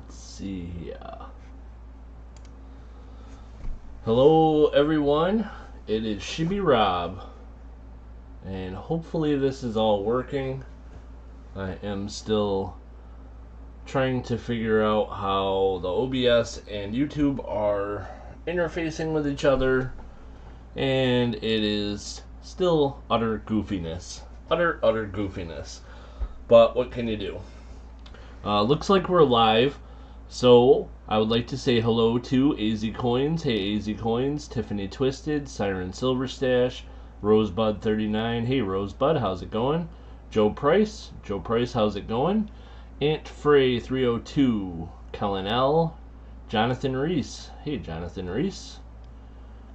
Let's see here. Hello everyone, it is Shibby Rob, and hopefully this is all working. I am still trying to figure out how the OBS and YouTube are interfacing with each other, and it is still utter goofiness. Utter goofiness. But what can you do? Looks like we're live, so I would like to say hello to AZ Coins. Hey AZ Coins, Tiffany Twisted, Siren Silverstash, Rosebud 39. Hey Rosebud, how's it going? Joe Price, how's it going? Ant Frey 302, Kellen L, Jonathan Reese. Hey Jonathan Reese.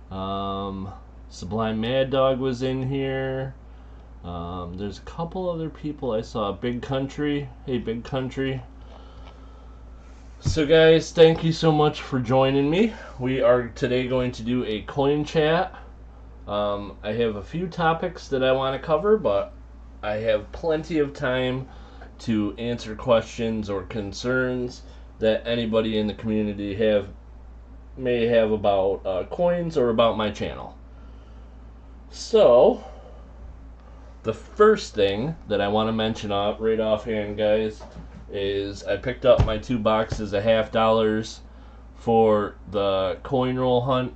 Sublime Mad Dog was in here. There's a couple other people I saw. Big Country. Hey, Big Country. So, guys, thank you so much for joining me. We are today going to do a coin chat. I have a few topics that I want to cover, but I have plenty of time to answer questions or concerns that anybody in the community may have about coins or about my channel. So, the first thing that I want to mention right offhand, guys, is I picked up my 2 boxes of $50 for the coin roll hunt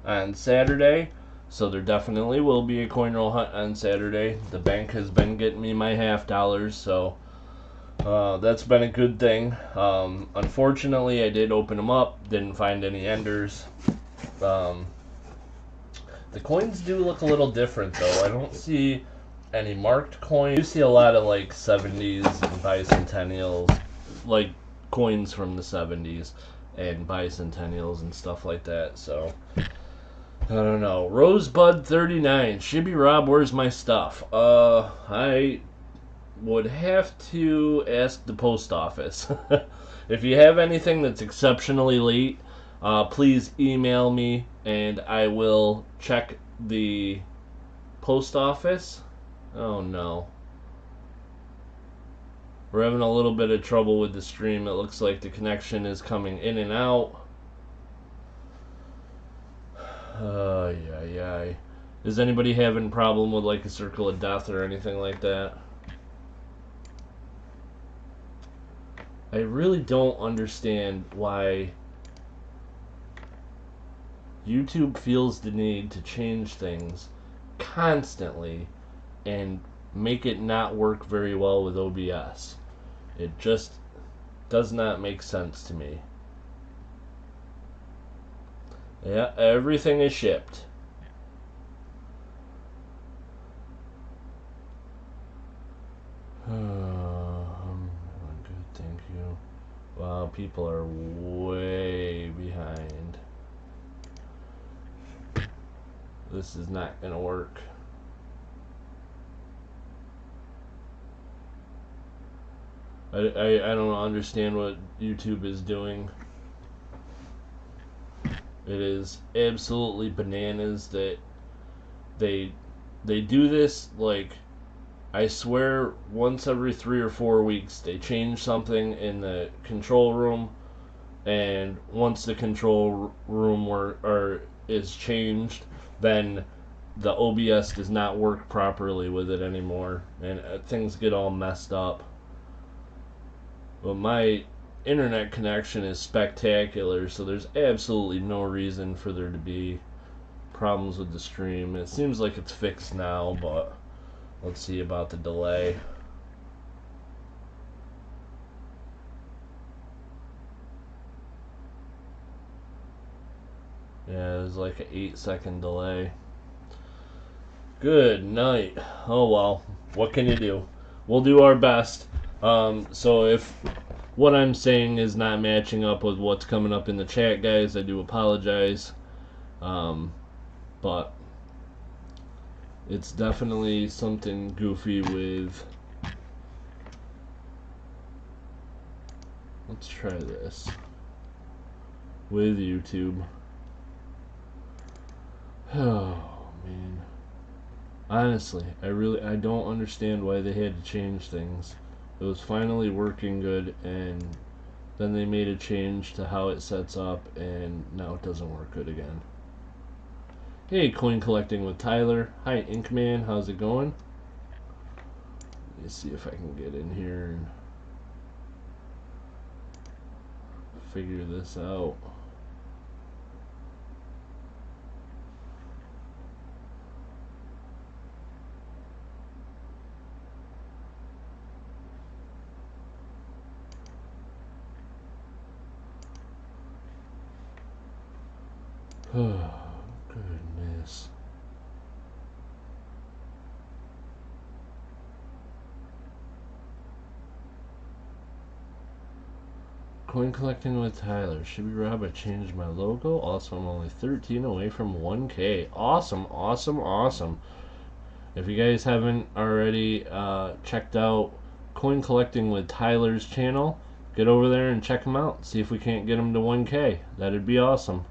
on Saturday. So there definitely will be a coin roll hunt on Saturday. The bank has been getting me my $50, so that's been a good thing. Unfortunately, I did open them up, didn't find any enders. The coins do look a little different, though. I don't see any marked coins. You see a lot of like 70s and bicentennials, like coins from the 70s and bicentennials and stuff like that. So I don't know. Rosebud 39, Shibby Rob, where's my stuff? I would have to ask the post office. If you have anything that's exceptionally late, please email me and I will check the post office. Oh no. We're having a little bit of trouble with the stream. It looks like the connection is coming in and out. Yeah. Is anybody having a problem with like a circle of death or anything like that? I really don't understand why YouTube feels the need to change things constantly and make it not work very well with OBS. It just does not make sense to me. Yeah, everything is shipped. I'm good, thank you. Wow, people are way behind. This is not gonna work. I don't understand what YouTube is doing. It is absolutely bananas that they do this. Like, I swear once every 3 or 4 weeks they change something in the control room, and once the control room is changed, then the OBS does not work properly with it anymore, and things get all messed up. But my internet connection is spectacular, so there's absolutely no reason for there to be problems with the stream. It seems like it's fixed now, but let's see about the delay. Yeah, there's like an 8-second delay. Good night. Oh well, what can you do? We'll do our best. So if what I'm saying is not matching up with what's coming up in the chat, guys, I do apologize. But it's definitely something goofy with... Let's try this. With YouTube. Oh, man. Honestly, I don't understand why they had to change things. It was finally working good, and Then they made a change to how it sets up, and now it doesn't work good again. Hey, coin collecting with Tyler. Hi, Inkman. How's it going? Let me see if I can get in here and figure this out. Oh, goodness. Coin collecting with Tyler. Shibby Rob, I changed my logo. Also, I'm only 13 away from 1K. Awesome, awesome, awesome. If you guys haven't already checked out Coin Collecting with Tyler's channel, get over there and check him out. See if we can't get him to 1K. That'd be awesome.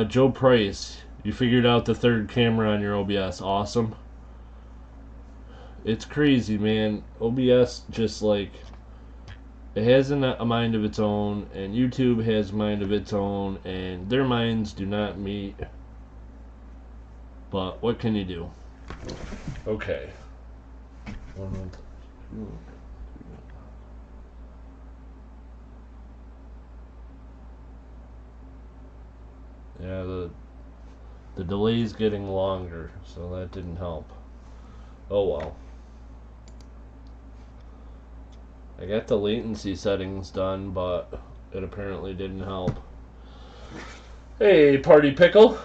Joe Price, you figured out the third camera on your OBS. Awesome. It's crazy, man. OBS just like, it has a mind of its own, and YouTube has a mind of its own, and their minds do not meet. But what can you do? Okay. Yeah, the delay's getting longer, so that didn't help. Oh well. I got the latency settings done, but it apparently didn't help. Hey, Party Pickle.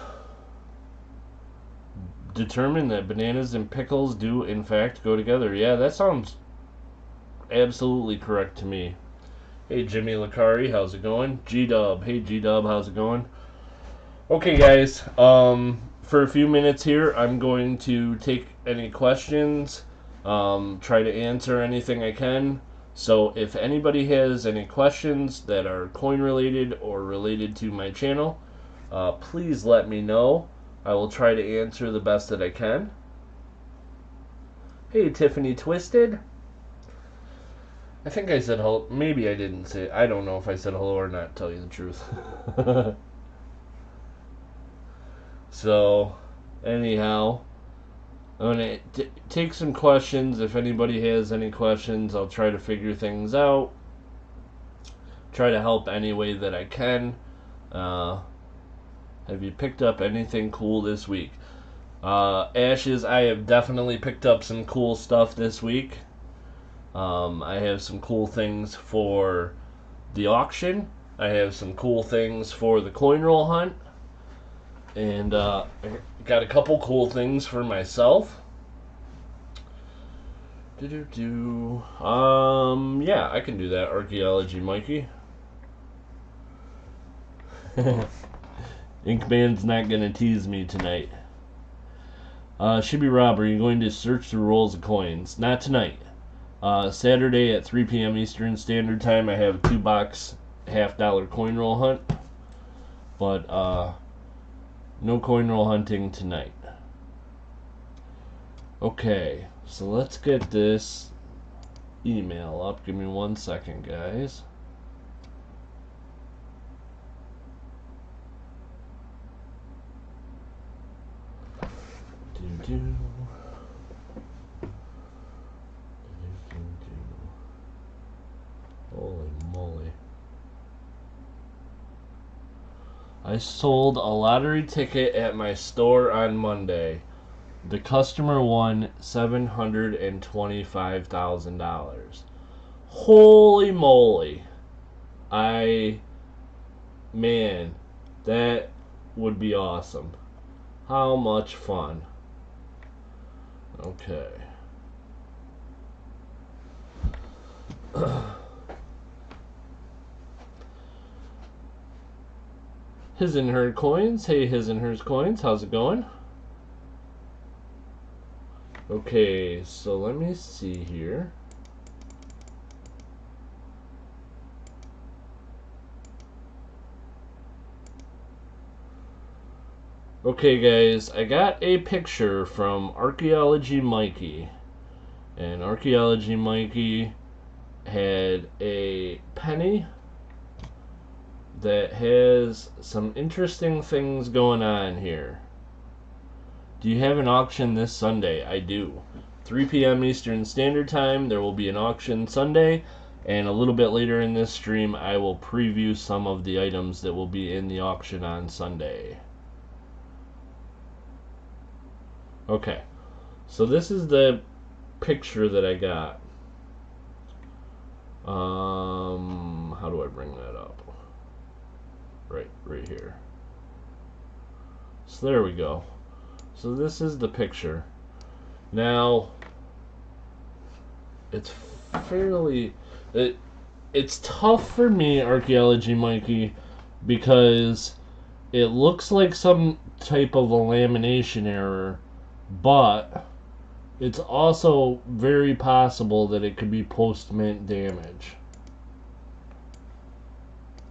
Determined that bananas and pickles do in fact go together. Yeah, that sounds absolutely correct to me. Hey, Jimmy Lacari, how's it going? G-Dub. Hey, G-Dub, how's it going? Okay, guys, for a few minutes here, I'm going to take any questions, try to answer anything I can. So if anybody has any questions that are coin related or related to my channel, please let me know. I will try to answer the best that I can. Hey, Tiffany Twisted. I think I said hello. Maybe I didn't say. I don't know if I said hello or not, to tell you the truth. So, anyhow, I'm going to take some questions. If anybody has any questions, I'll try to figure things out. Try to help any way that I can. Have you picked up anything cool this week? Ashes, I have definitely picked up some cool stuff this week. I have some cool things for the auction. I have some cool things for the coin roll hunt. And I got a couple cool things for myself. Yeah, I can do that. Archaeology, Mikey. Inkman's not gonna tease me tonight. Shibby Rob, are you going to search through rolls of coins? Not tonight. Saturday at 3 p.m. Eastern Standard Time, I have a 2-box $50 coin roll hunt. But no coin roll hunting tonight. Okay, so let's get this email up. Give me 1 second, guys. Holy moly. I sold a lottery ticket at my store on Monday. The customer won $725,000. Holy moly. Man, that would be awesome. How much fun. Okay. His and Her Coins. Hey, His and Hers Coins. How's it going? Okay, so let me see here. Okay, guys, I got a picture from Archaeology Mikey. And Archaeology Mikey had a penny that has some interesting things going on here. Do you have an auction this Sunday? I do. 3 p.m. Eastern Standard Time, there will be an auction Sunday, and a little bit later in this stream, I will preview some of the items that will be in the auction on Sunday. Okay, so this is the picture that I got. How do I bring that up? Right here. So there we go. So this is the picture. Now, it's it's tough for me, Archaeology Mikey, because it looks like some type of a lamination error, but it's also very possible that it could be post-mint damage.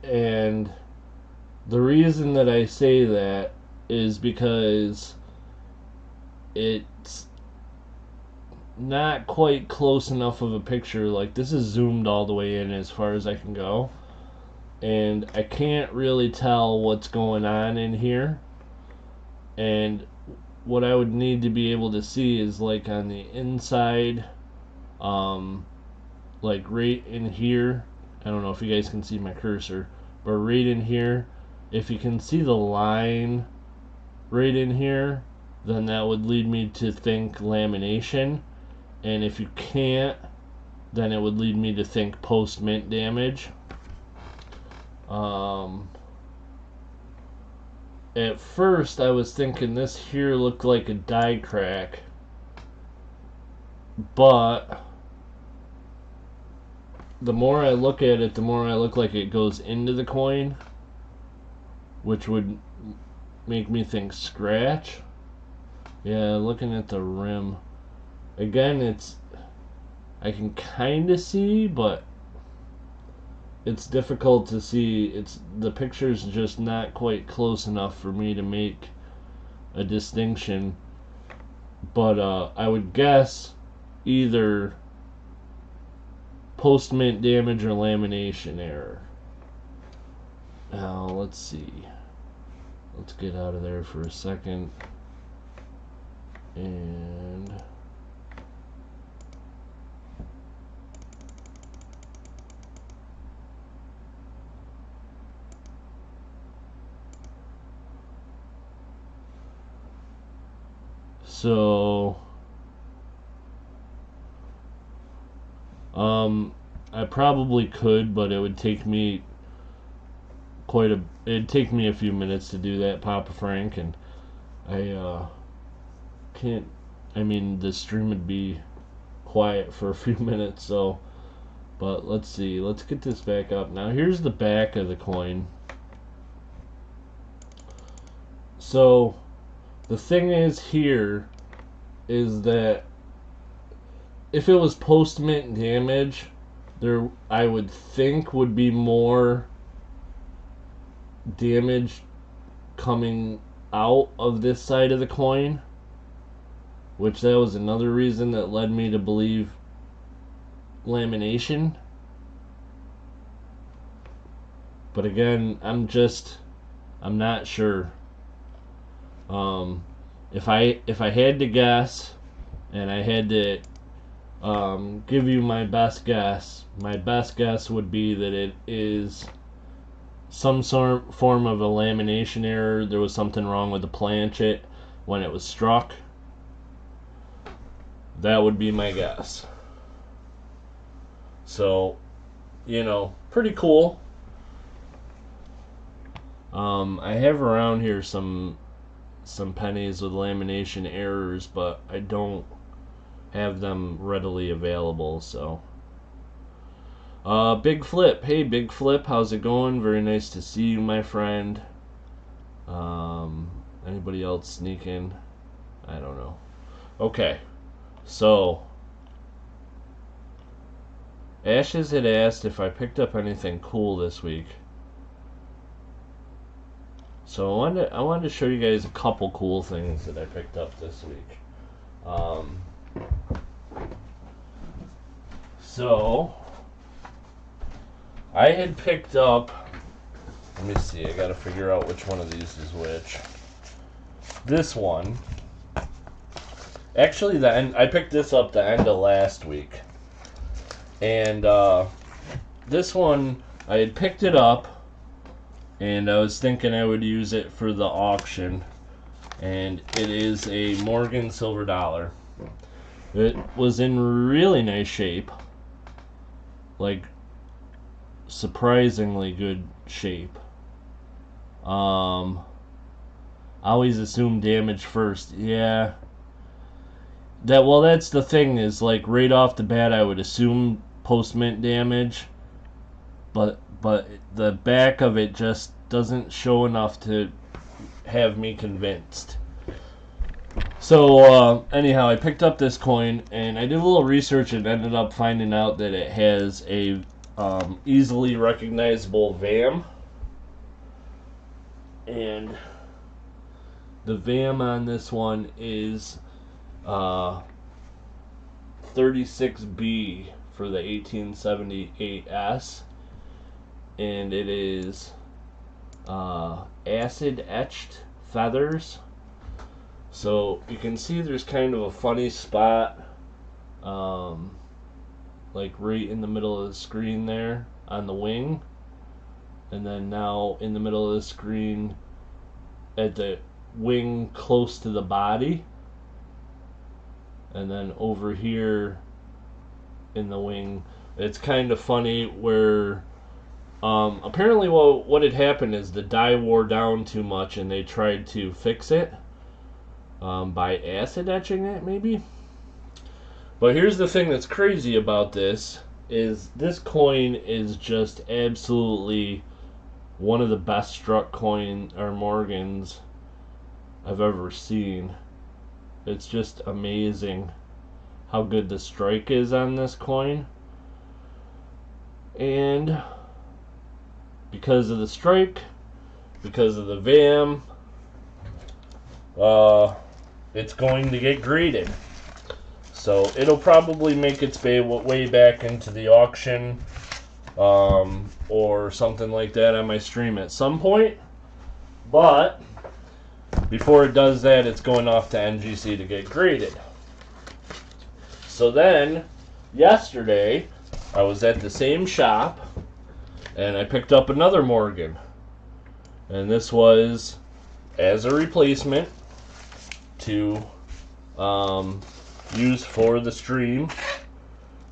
And the reason that I say that is because it's not quite close enough of a picture. Like, this is zoomed all the way in as far as I can go, and I can't really tell what's going on in here. And what I would need to be able to see is like on the inside, like right in here. I don't know if you guys can see my cursor, but right in here, if you can see the line right in here, then that would lead me to think lamination. And if you can't, then it would lead me to think post-mint damage. At first, I was thinking this here looked like a die crack, but the more I look at it, the more I look like it goes into the coin, which would make me think scratch. Yeah, looking at the rim. Again, I can kind of see, but it's difficult to see. The picture's just not quite close enough for me to make a distinction. But I would guess either post-mint damage or lamination error. Now, let's see. Let's get out of there for a second. And so I probably could, but it would take me it'd take me a few minutes to do that, Papa Frank, and I can't. I mean, the stream would be quiet for a few minutes, so. But let's see. Let's get this back up. Now, here's the back of the coin. So, the thing is here is that if it was post-mint damage, there, I would think, would be more damage coming out of this side of the coin, which that was another reason that led me to believe lamination. But again, I'm not sure. If I had to guess, and I had to give you my best guess would be that it is some form of a lamination error. There was something wrong with the planchet when it was struck. That would be my guess. So, pretty cool. I have around here some pennies with lamination errors, but I don't have them readily available, so. Big Flip. Hey, Big Flip, how's it going? Very nice to see you, my friend. Anybody else sneak in? I don't know. Okay, so Ashes had asked if I picked up anything cool this week. So I wanted to show you guys a couple cool things that I picked up this week. So I had picked up, let me see, I gotta figure out which one of these is which. This one, actually I picked this up the end of last week. And this one, I had picked it up, and I was thinking I would use it for the auction. And it is a Morgan silver dollar. It was in really nice shape. Like, surprisingly good shape. I always assume damage first. Yeah. That's the thing, is like right off the bat I would assume post-mint damage. But the back of it just doesn't show enough to have me convinced. So anyhow, I picked up this coin and I did a little research and ended up finding out that it has a easily recognizable VAM, and the VAM on this one is 36B for the 1878S, and it is acid etched feathers. So you can see there's kind of a funny spot, like right in the middle of the screen there on the wing, and then now in the middle of the screen at the wing close to the body, and then over here in the wing. It's kind of funny where apparently what had happened is the dye wore down too much and they tried to fix it by acid etching it, maybe. But here's the thing that's crazy about this, is this coin is just absolutely one of the best struck coin or Morgans I've ever seen. It's just amazing how good the strike is on this coin. And because of the strike, because of the VAM, it's going to get graded. So it'll probably make its way back into the auction or something like that on my stream at some point. But before it does that, it's going off to NGC to get graded. So then, yesterday, I was at the same shop, and I picked up another Morgan. And this was as a replacement to use for the stream.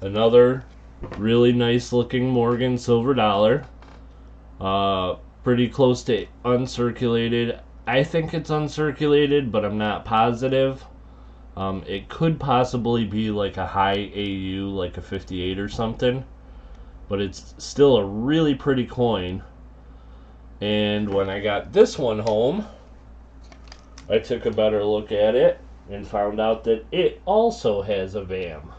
Another really nice looking Morgan silver dollar. Pretty close to uncirculated. I think it's uncirculated, but I'm not positive. It could possibly be like a high AU, like a 58 or something. But it's still a really pretty coin. And when I got this one home, I took a better look at it and found out that it also has a VAM.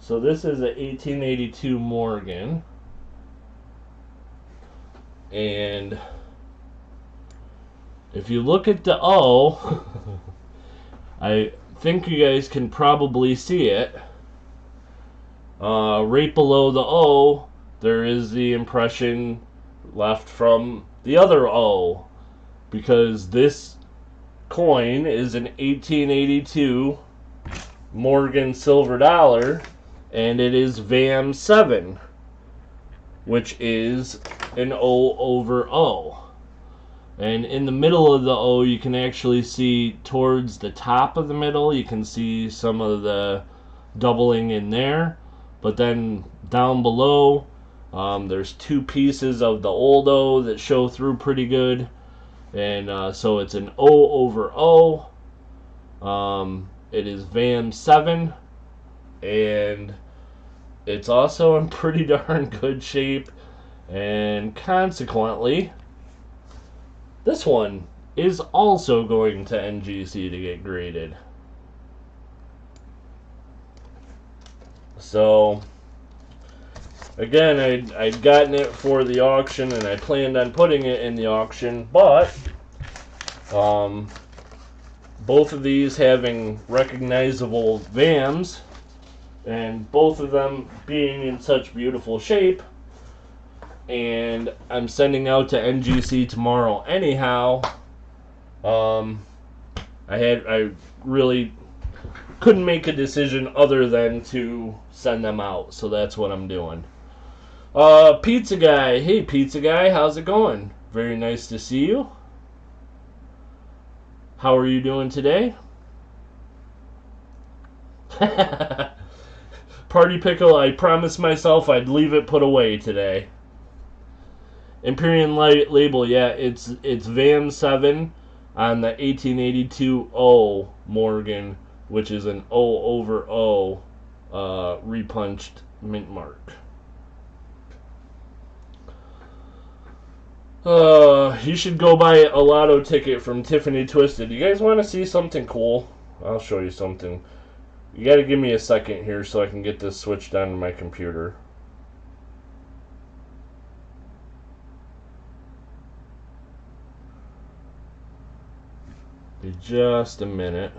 So this is a 1882 Morgan. And if you look at the O, I think you guys can probably see it. Right below the O, there is the impression left from the other O, because this coin is an 1882 Morgan silver dollar, and it is VAM 7, which is an O over O. And in the middle of the O, you can actually see towards the top of the middle, you can see some of the doubling in there. But then down below, there's two pieces of the old O that show through pretty good. And so it's an O over O. It is VAM 7. And it's also in pretty darn good shape. And consequently, this one is also going to NGC to get graded. So, again, I'd gotten it for the auction, and I planned on putting it in the auction, but both of these having recognizable VAMs and both of them being in such beautiful shape, and I'm sending out to NGC tomorrow anyhow. I really couldn't make a decision other than to send them out, so that's what I'm doing. Pizza Guy. Hey, Pizza Guy, how's it going? Very nice to see you. How are you doing today? Party Pickle, I promised myself I'd leave it put away today. Imperial Label, yeah, it's VAM 7 on the 1882 O Morgan, which is an O over O repunched mint mark. You should go buy a lotto ticket from Tiffany Twisted. You guys want to see something cool? I'll show you something. You got to give me a second here so I can get this switched on to my computer. Just a minute.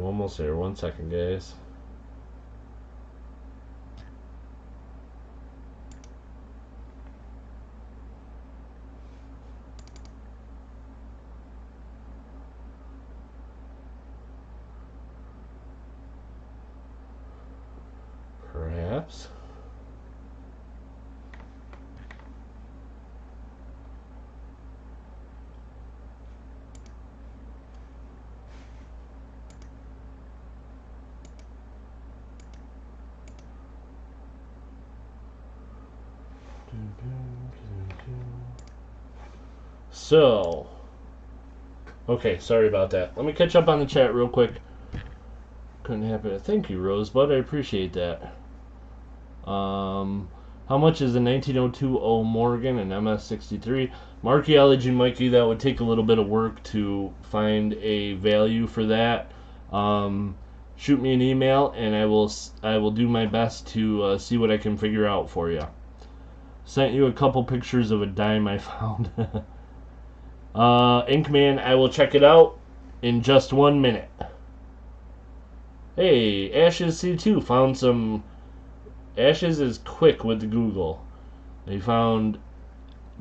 Almost there. 1 second, guys. Perhaps. So, okay, sorry about that. Let me catch up on the chat real quick. Couldn't happen. Thank you, Rosebud. I appreciate that. How much is a 1902 O Morgan and MS63? Markyology, Mikey, that would take a little bit of work to find a value for that. Shoot me an email, and I will do my best to see what I can figure out for you. Sent you a couple pictures of a dime I found. Inkman, I will check it out in just 1 minute. Hey, Ashes C2 found some. Ashes is quick with Google. They found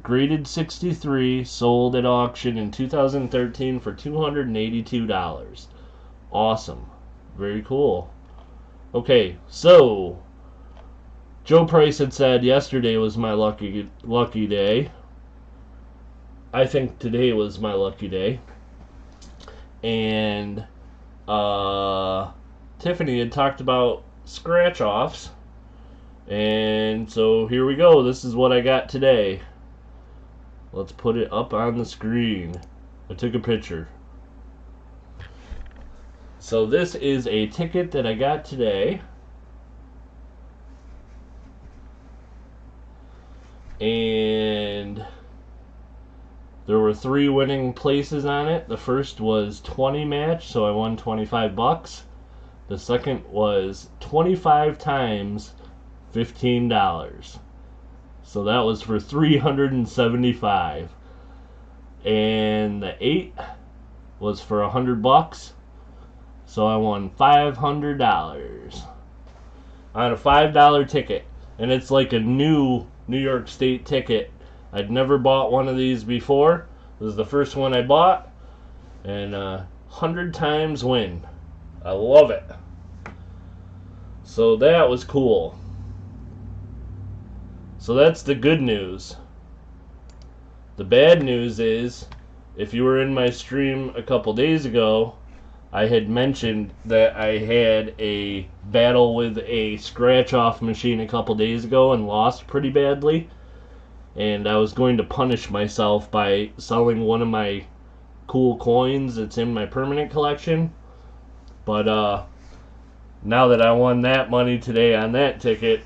graded 63 sold at auction in 2013 for $282. Awesome. Very cool. Okay, so Joe Price had said yesterday was my lucky day. I think today was my lucky day. And Tiffany had talked about scratch-offs. And so here we go. This is what I got today. Let's put it up on the screen. I took a picture. So this is a ticket that I got today. And there were 3 winning places on it. The first was 20 match, so I won $25. The second was 25 times $15. So that was for $375. And the 8 was for $100. So I won $500 on a $5 ticket. And it's like a new New York State ticket. I'd never bought one of these before. It was the first one I bought. And 100 times win. I love it. So that was cool. So that's the good news. The bad news is, if you were in my stream a couple days ago, I had mentioned that I had a battle with a scratch-off machine a couple days ago and lost pretty badly. And I was going to punish myself by selling one of my cool coins that's in my permanent collection. But now that I won that money today on that ticket,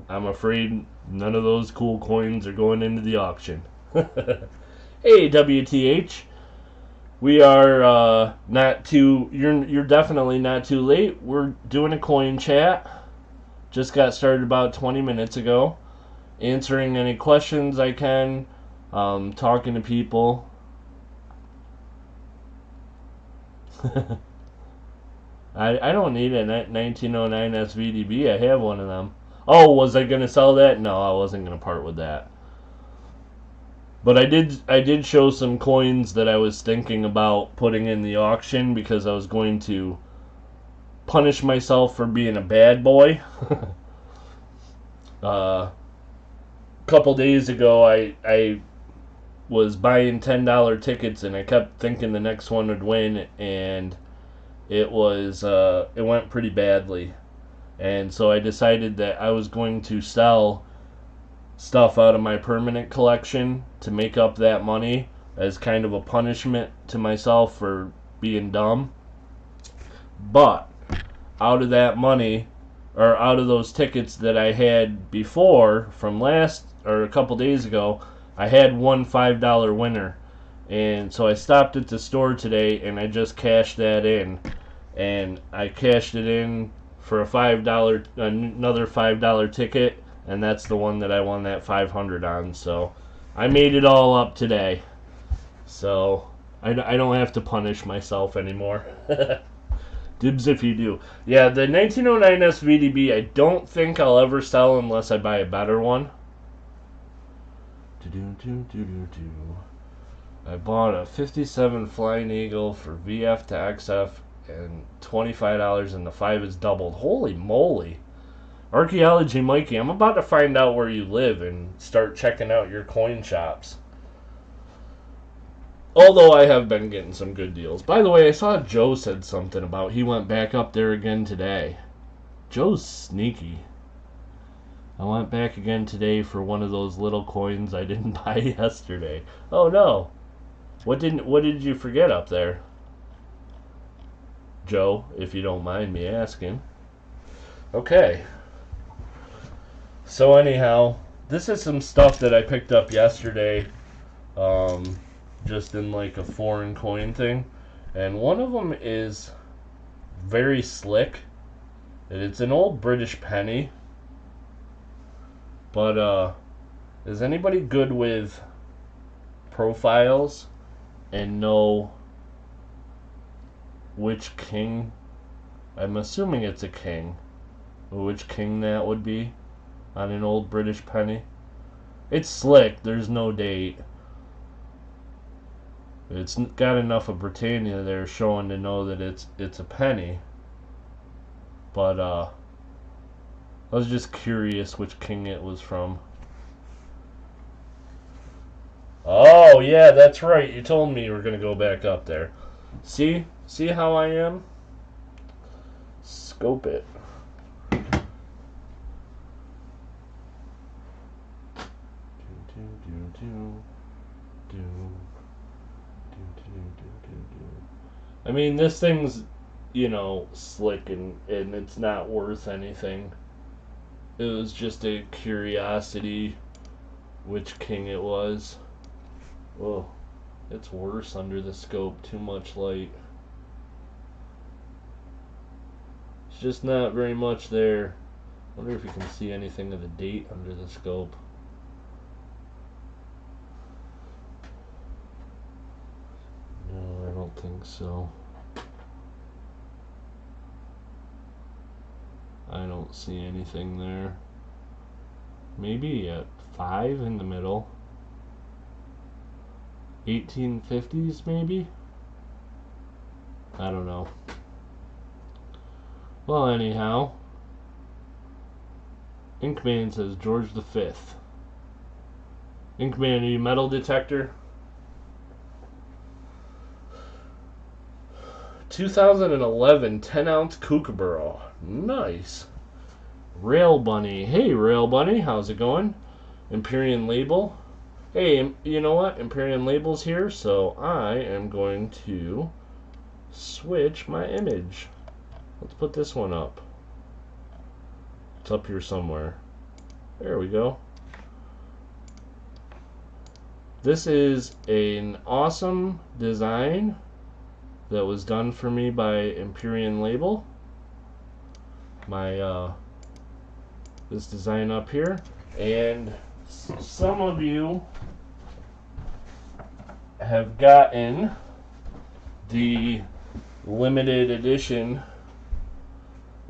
I'm afraid none of those cool coins are going into the auction. Hey, WTH. We are not too... You're definitely not too late. We're doing a coin chat. Just got started about 20 minutes ago. Answering any questions I can. Talking to people. I don't need a 1909 SVDB. I have one of them. Oh, was I going to sell that? No, I wasn't going to part with that. But I did show some coins that I was thinking about putting in the auction because I was going to punish myself for being a bad boy. Couple days ago, I was buying $10 tickets and I kept thinking the next one would win, and it went pretty badly. And so I decided that I was going to sell stuff out of my permanent collection to make up that money as kind of a punishment to myself for being dumb. But out of that money, or out of those tickets that I had before from a couple days ago, I had one $5 winner. And so I stopped at the store today and I just cashed that in. And I cashed it in for another $5 ticket, and that's the one that I won that 500 on. So I made it all up today. So I don't have to punish myself anymore. Dibs if you do. Yeah, the 1909 SVDB I don't think I'll ever sell unless I buy a better one. I bought a 57 Flying Eagle for VF to XF and $25, and the 5 is doubled. Holy moly. Archaeology Mikey, I'm about to find out where you live and start checking out your coin shops. Although I have been getting some good deals. By the way, I saw Joe said something about he went back up there again today. Joe's sneaky. I went back again today for one of those little coins I didn't buy yesterday. Oh no. What did you forget up there? Joe, if you don't mind me asking. Okay. So anyhow, this is some stuff that I picked up yesterday, just in like a foreign coin thing. And one of them is very slick. It's an old British penny. But, is anybody good with profiles and know which king? I'm assuming it's a king. Which king that would be on an old British penny? It's slick. There's no date. It's got enough of Britannia there showing to know that it's a penny. But I was just curious which king it was from. Oh yeah, that's right. You told me you were gonna go back up there. See how I am? Scope it. I mean, this thing's, slick and it's not worth anything. It was just a curiosity which king it was. Oh, it's worse under the scope. Too much light. It's just not very much there. Wonder if you can see anything of the date under the scope. No, I don't think so. I don't see anything there. Maybe a 5 in the middle. 1850s maybe? I don't know. Well, anyhow, Inkman says George V. Inkman metal detector. 2011 10-ounce Kookaburra. Nice. Rail Bunny. Hey, Rail Bunny. How's it going? Empyrean Label. Hey, you know what? Empyrean Label's here, so I am going to switch my image. Let's put this one up. It's up here somewhere. There we go. This is an awesome design that was done for me by Empyrean Label. My this design up here, and some of you have gotten the limited edition.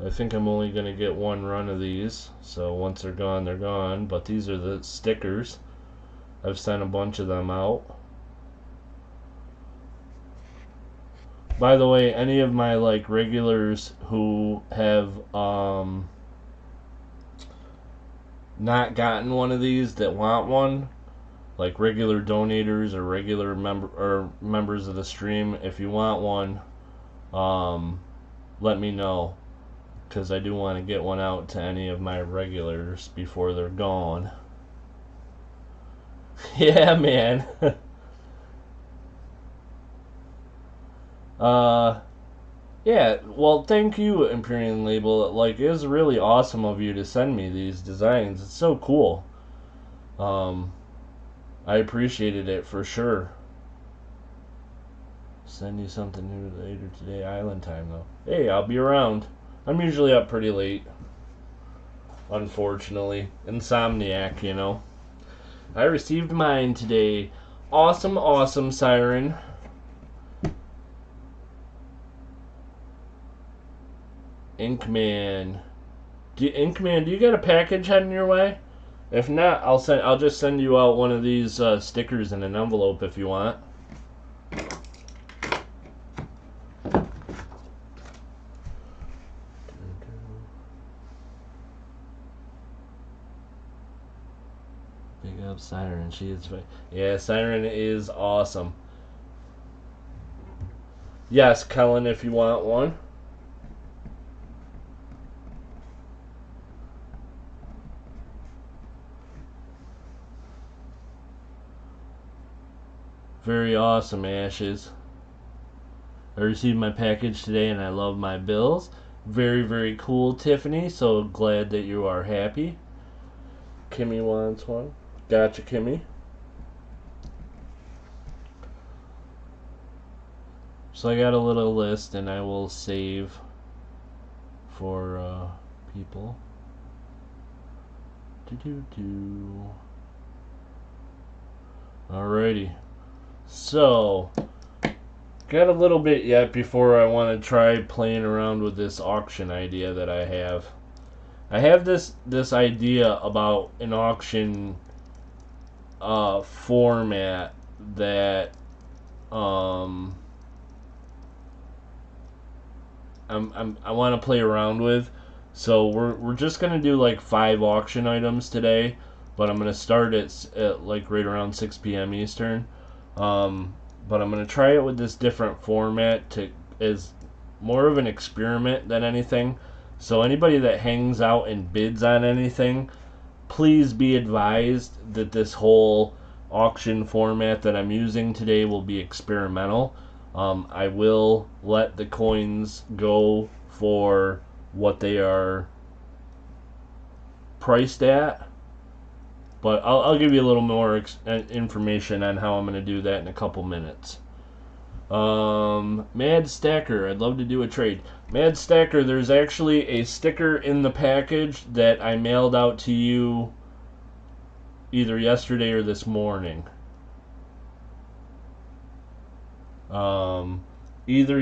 I think I'm only going to get one run of these, so once they're gone, they're gone. But these are the stickers. I've sent a bunch of them out. By the way, any of my regulars who have not gotten one of these that want one, like regular donators or regular members of the stream, if you want one, let me know, because I do want to get one out to any of my regulars before they're gone. Yeah, man. Yeah, well, thank you, Empyrean Label. It is really awesome of you to send me these designs. It's so cool. I appreciated it for sure. Send you something new later today, island time, though. Hey, I'll be around. I'm usually up pretty late. Unfortunately. Insomniac, you know. I received mine today. Awesome, awesome, Siren. Inkman. Inkman, do you got a package heading your way? If not, I'll just send you out one of these stickers in an envelope if you want. Big up Siren. She is fine. Yeah, Siren is awesome. Yes, Kellen, if you want one. Very awesome, Ashes. I received my package today and I love my bills. Very, very cool, Tiffany. So glad that you are happy. Kimmy wants one. Gotcha, Kimmy. So I got a little list and I will save for people. Alrighty. So, got a little bit yet before I want to try playing around with this auction idea that I have. I have this idea about an auction format that I want to play around with. So we're just gonna do 5 auction items today, but I'm gonna start at right around 6 p.m. Eastern. But I'm going to try it with this different format as more of an experiment than anything. So anybody that hangs out and bids on anything, please be advised that this whole auction format that I'm using today will be experimental. I will let the coins go for what they are priced at. But I'll give you a little more information on how I'm going to do that in a couple minutes. Mad Stacker, I'd love to do a trade. Mad Stacker, there's actually a sticker in the package that I mailed out to you either yesterday or this morning. Either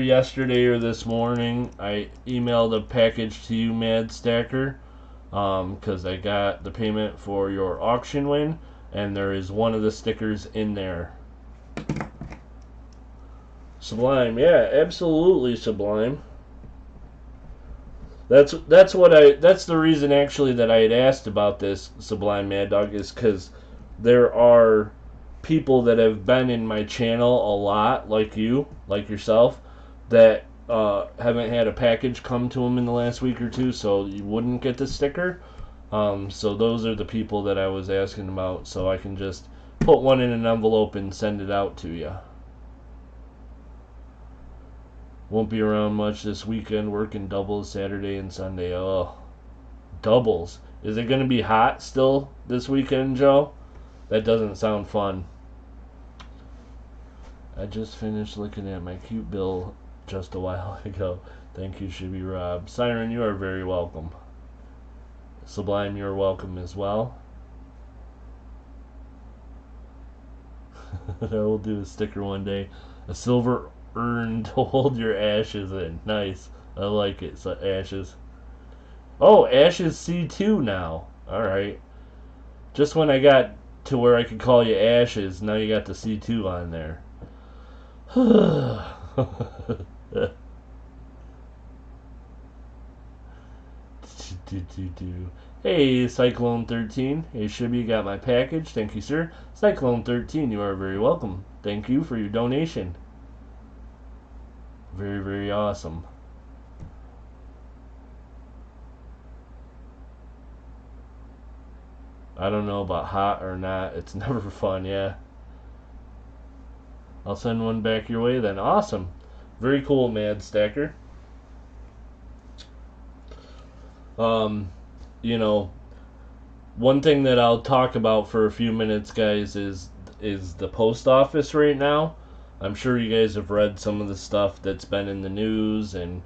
yesterday or this morning, I emailed a package to you, Mad Stacker. Because I got the payment for your auction win, and there is one of the stickers in there. Sublime, yeah, absolutely Sublime. That's the reason actually that I had asked about this, Sublime Mad Dog, is because there are people that have been in my channel a lot, like you, like yourself, that haven't had a package come to them in the last week or two, so you wouldn't get the sticker. So those are the people that I was asking about, so I can just put one in an envelope and send it out to you. Won't be around much this weekend, working doubles Saturday and Sunday. Oh, doubles. Is it going to be hot still this weekend, Joe? That doesn't sound fun. I just finished looking at my cute bill just a while ago. Thank you, Shibby Rob. Siren, you are very welcome. Sublime, you're welcome as well. I will do a sticker one day. A silver urn to hold your ashes in. Nice. I like it. So ashes. Oh, ashes C2 now. Alright. Just when I got to where I could call you ashes, now you got the C2 on there. Hey, Cyclone 13. Hey, Shibby, you got my package. Thank you, sir. Cyclone 13, you are very welcome. Thank you for your donation. Very, very awesome. I don't know about hot or not. It's never fun, yeah. I'll send one back your way then. Awesome. Very cool, Mad Stacker. You know, one thing that I'll talk about for a few minutes, guys, is the post office right now. I'm sure you guys have read some of the stuff that's been in the news and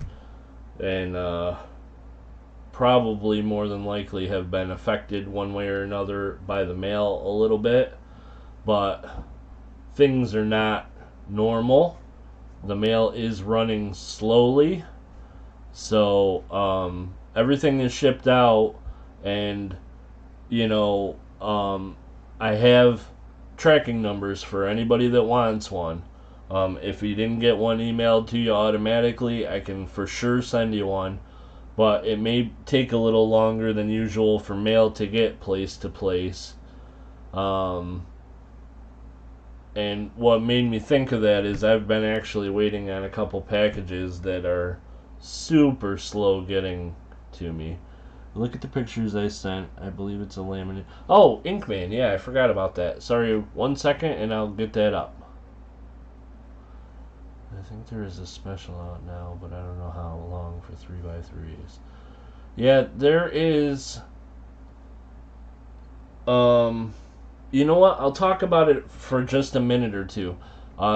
probably more than likely have been affected one way or another by the mail a little bit, but things are not normal. The mail is running slowly, so everything is shipped out, and you know, I have tracking numbers for anybody that wants one. If you didn't get one emailed to you automatically, I can for sure send you one, but it may take a little longer than usual for mail to get place to place. And what made me think of that is I've been actually waiting on a couple packages that are super slow getting to me. Look at the pictures I sent. I believe it's a laminate. Oh, Inkman. Yeah, I forgot about that. Sorry, 1 second and I'll get that up. I think there is a special out now, but I don't know how long for 3x3s. Yeah, there is. You know what? I'll talk about it for just a minute or two.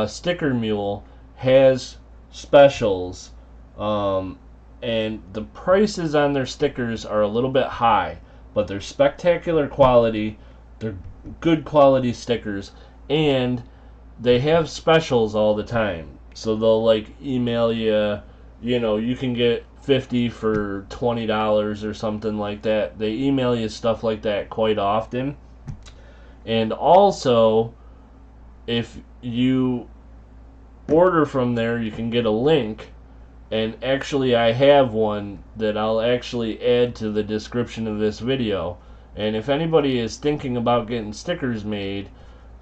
Sticker Mule has specials, and the prices on their stickers are a little bit high, but they're spectacular quality. They're good quality stickers, and they have specials all the time. So they'll like email you, you know, you can get 50 for $20 or something like that. They email you stuff like that quite often. And also, if you order from there, you can get a link. And actually, I have one that I'll actually add to the description of this video. And if anybody is thinking about getting stickers made,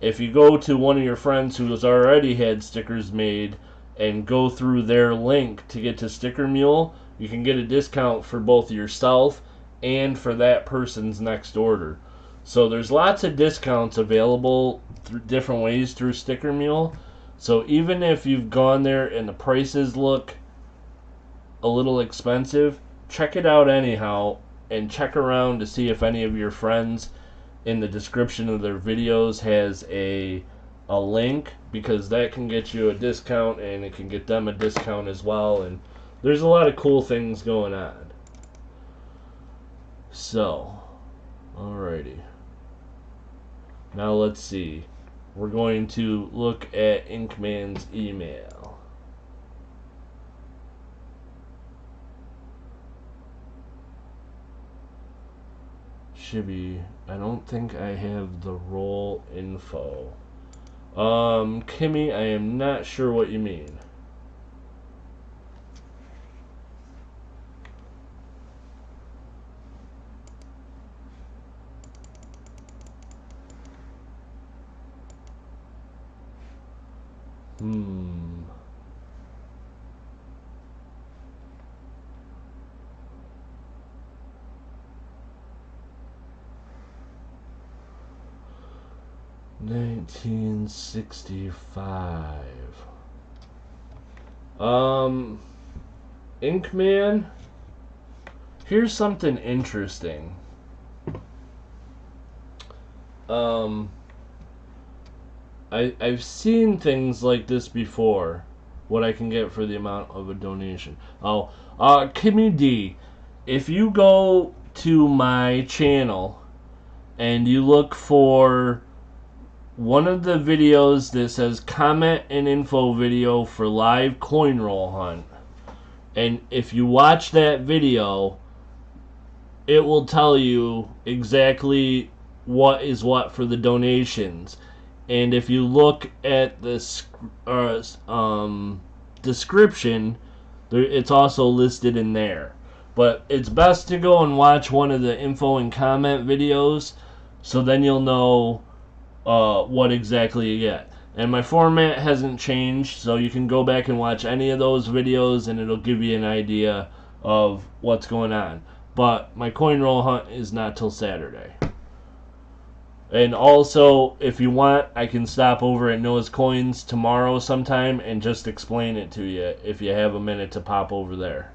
if you go to one of your friends who has already had stickers made and go through their link to get to Sticker Mule, you can get a discount for both yourself and for that person's next order. So there's lots of discounts available through different ways through Sticker Mule. So even if you've gone there and the prices look a little expensive, check it out anyhow and check around to see if any of your friends in the description of their videos has a link, because that can get you a discount and it can get them a discount as well, and there's a lot of cool things going on. So, alrighty. Now let's see. We're going to look at Inkman's email. Shibby, I don't think I have the role info. Kimmy, I am not sure what you mean. Hmm. $1965. Inkman. Here's something interesting. I've seen things like this before. What I can get for the amount of a donation. Oh, Kimmy D, if you go to my channel and you look for one of the videos that says comment and info video for live coin roll hunt, and if you watch that video, it will tell you exactly what is what for the donations. And if you look at the description, it's also listed in there. But it's best to go and watch one of the info and comment videos, so then you'll know what exactly you get. And my format hasn't changed, so you can go back and watch any of those videos and it'll give you an idea of what's going on. But my coin roll hunt is not till Saturday. And also, if you want, I can stop over at Noah's Coins tomorrow sometime and just explain it to you if you have a minute to pop over there.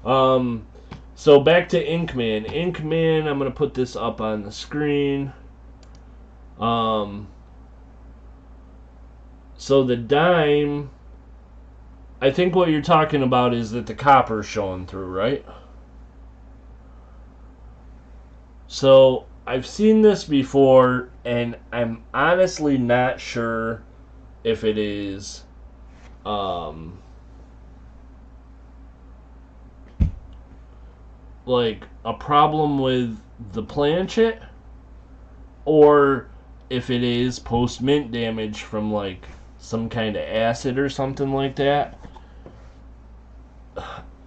So back to Inkman. Inkman, I'm going to put this up on the screen. So the dime, I think what you're talking about is that the copper's showing through, right? So I've seen this before, and I'm honestly not sure if it is like a problem with the planchet, or if it is post mint damage from like some kind of acid or something like that.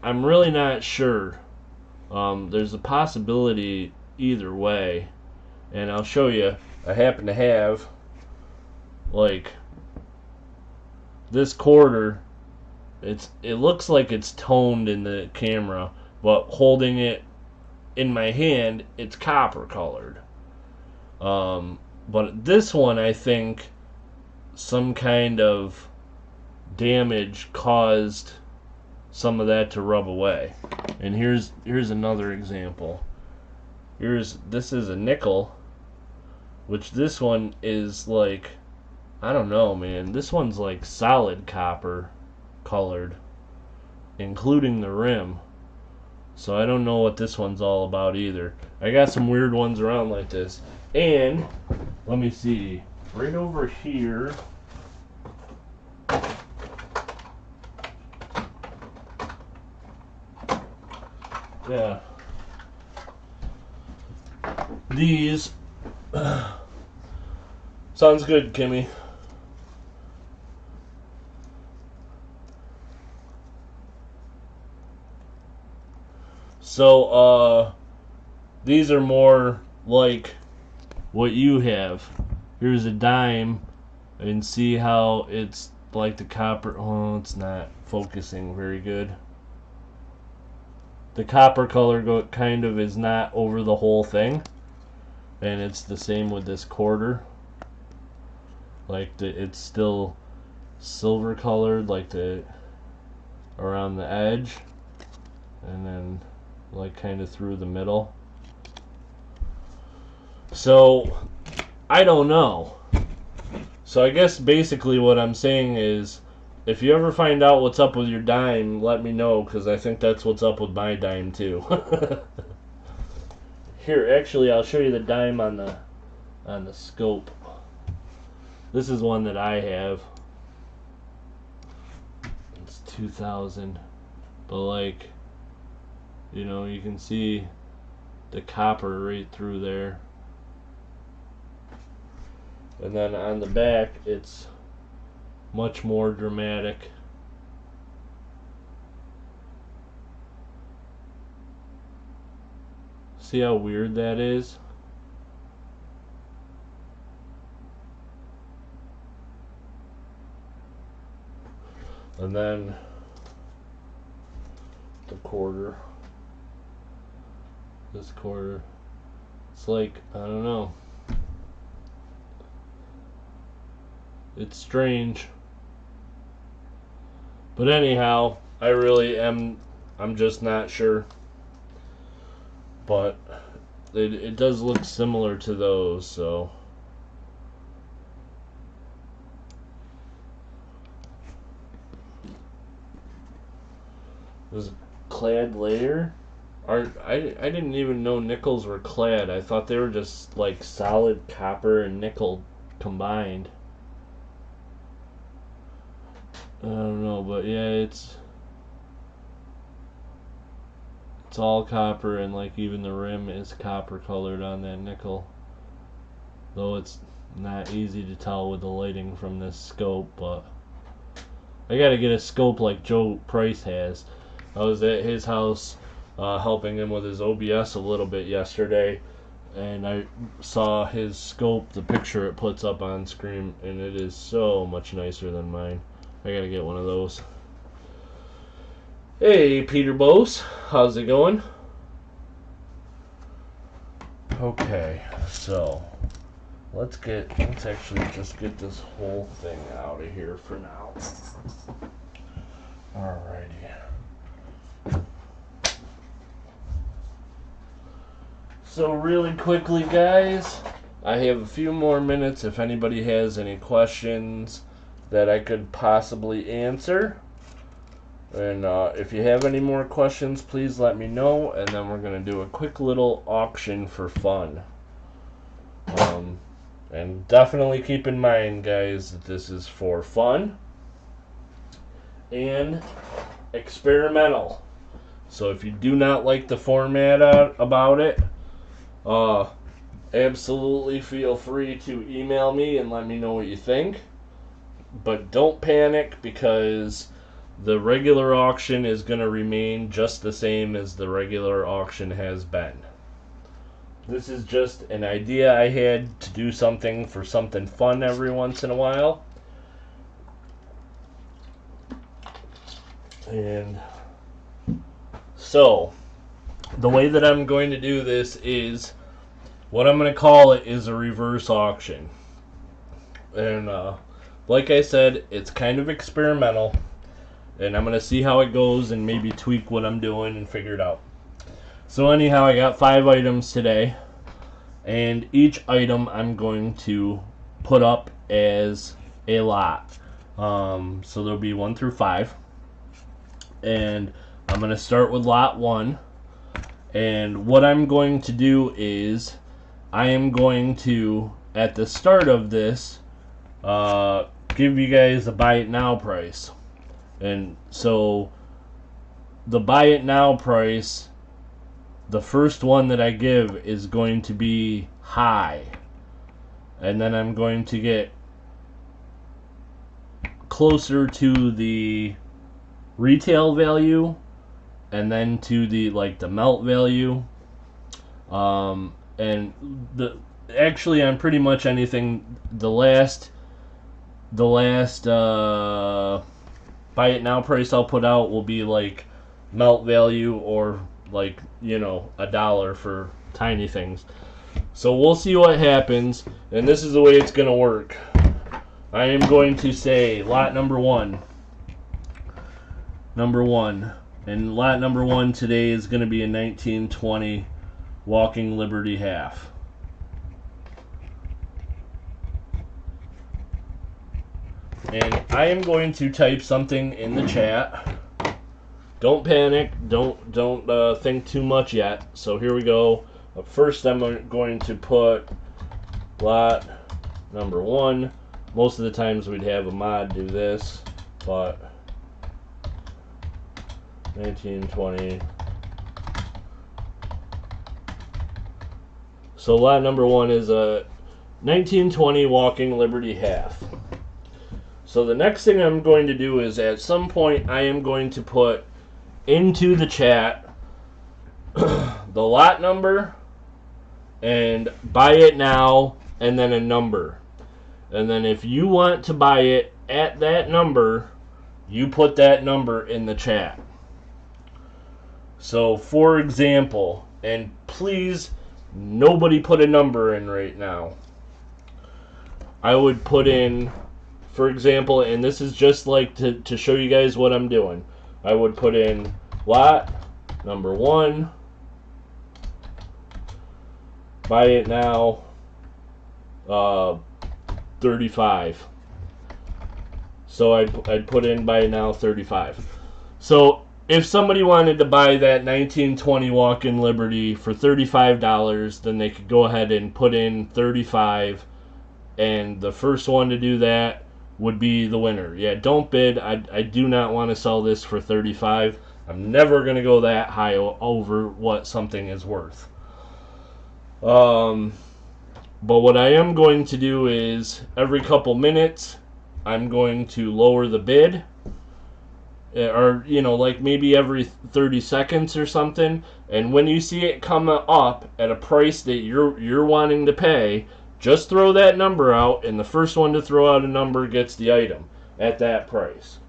I'm really not sure. There's a possibility either way, and I'll show you. I happen to have like this quarter. It looks like it's toned in the camera, but holding it in my hand, it's copper colored. But this one, I think some kind of damage caused some of that to rub away. And here's another example. This is a nickel, which this one is like, I don't know, man. This one's like solid copper colored, including the rim. So I don't know what this one's all about either. I got some weird ones around like this. And let me see, right over here, yeah, these sounds good, Kimmy. So these are more like what you have. Here's a dime, and see how it's like the copper. Oh, it's not focusing very good. The copper color kind of is not over the whole thing, and it's the same with this quarter. Like it's still silver colored, like the around the edge, and then like kind of through the middle. So I don't know. So I guess basically what I'm saying is, if you ever find out what's up with your dime, let me know, because I think that's what's up with my dime too. Here, actually, I'll show you the dime on the scope. This is one that I have. It's 2000, but like, you know, you can see the copper right through there. And then on the back, it's much more dramatic. See how weird that is? And then the quarter. This quarter. It's like, I don't know. It's strange. But anyhow, I'm just not sure. But it does look similar to those, so. Was clad layer? I didn't even know nickels were clad. I thought they were just like solid copper and nickel combined. I don't know, but yeah, it's all copper, and like even the rim is copper colored on that nickel. Though it's not easy to tell with the lighting from this scope, but I gotta get a scope like Joe Price has. I was at his house helping him with his OBS a little bit yesterday, and I saw his scope, the picture it puts up on screen, and it is so much nicer than mine. I gotta get one of those. Hey, Peter Bose, how's it going? Okay, so let's actually just get this whole thing out of here for now. Alrighty. So really quickly, guys, I have a few more minutes if anybody has any questions that I could possibly answer. And if you have any more questions, please let me know, and then we're going to do a quick little auction for fun. And definitely keep in mind, guys, that this is for fun and experimental. So if you do not like the format about it, absolutely feel free to email me and let me know what you think. But don't panic, because the regular auction is going to remain just the same as the regular auction has been. This is just an idea I had to do something fun every once in a while. And so, the way that I'm going to do this is, what I'm going to call it is a reverse auction. And like I said, it's kind of experimental. And I'm going to see how it goes and maybe tweak what I'm doing and figure it out. So anyhow, I got 5 items today. And each item I'm going to put up as a lot. So there'll be 1 through 5. And I'm going to start with lot 1. And what I'm going to do is, I am going to, at the start of this, give you guys a buy it now price. And so the buy it now price, the first one that I give is going to be high, and then I'm going to get closer to the retail value, and then to the melt value, and actually on pretty much anything, the last buy it now price I'll put out will be like melt value, or like, $1 for tiny things. So we'll see what happens, and this is the way it's gonna work. I am going to say lot number one, and lot number 1 today is going to be a 1920 Walking Liberty half. And I am going to type something in the chat. Don't panic. Don't think too much yet. So here we go. First, I'm going to put lot number 1. Most of the times we'd have a mod do this, but 1920. So lot number 1 is a 1920 Walking Liberty half. So the next thing I'm going to do is, at some point, I am going to put into the chat the lot number and buy it now, and then a number. And then if you want to buy it at that number, you put that number in the chat. So, for example, and please, nobody put a number in right now. I would put in, for example, and this is just like to show you guys what I'm doing. I would put in lot number 1, buy it now, 35. So I'd put in buy it now 35. So if somebody wanted to buy that 1920 Walk-in Liberty for $35, then they could go ahead and put in 35, and the first one to do that would be the winner. Yeah, don't bid. I do not want to sell this for 35. I'm never going to go that high over what something is worth. But what I am going to do is every couple minutes I'm going to lower the bid, or like maybe every 30 seconds or something, and when you see it come up at a price that you're wanting to pay, just throw that number out, and the first one to throw out a number gets the item at that price.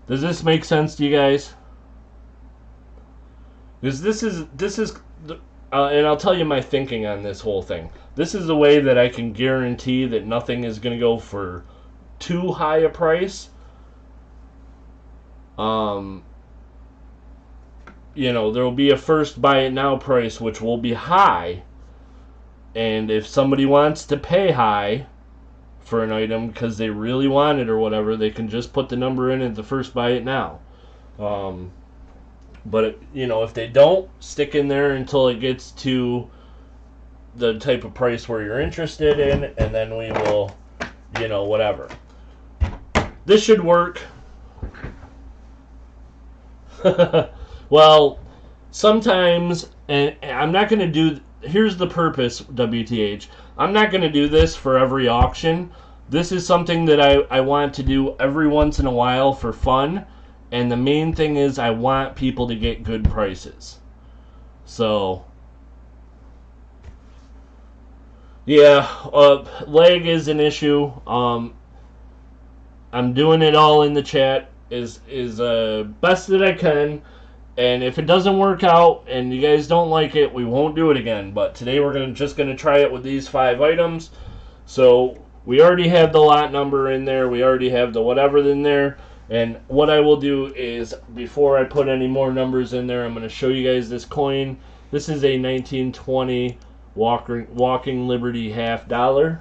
Does this make sense to you guys? Because this is and I'll tell you my thinking on this whole thing. This is the way that I can guarantee that nothing is going to go for too high a price. There will be a first buy it now price which will be high, and if somebody wants to pay high for an item because they really want it or whatever, they can just put the number in at the first buy it now. But if they don't, stick in there until it gets to the type of price where you're interested in, and then we will, whatever. This should work. Well, sometimes, and I'm not going to do, here's the purpose, WTH. I'm not going to do this for every auction. This is something that I want to do every once in a while for fun. And the main thing is I want people to get good prices. So, yeah, lag is an issue. I'm doing it all in the chat is best that I can. And if it doesn't work out and you guys don't like it, we won't do it again. But today we're just gonna try it with these 5 items. So we already have the lot number in there. We already have the whatever in there. And what I will do is, before I put any more numbers in there, I'm going to show you guys this coin. This is a 1920 Walking Liberty $50.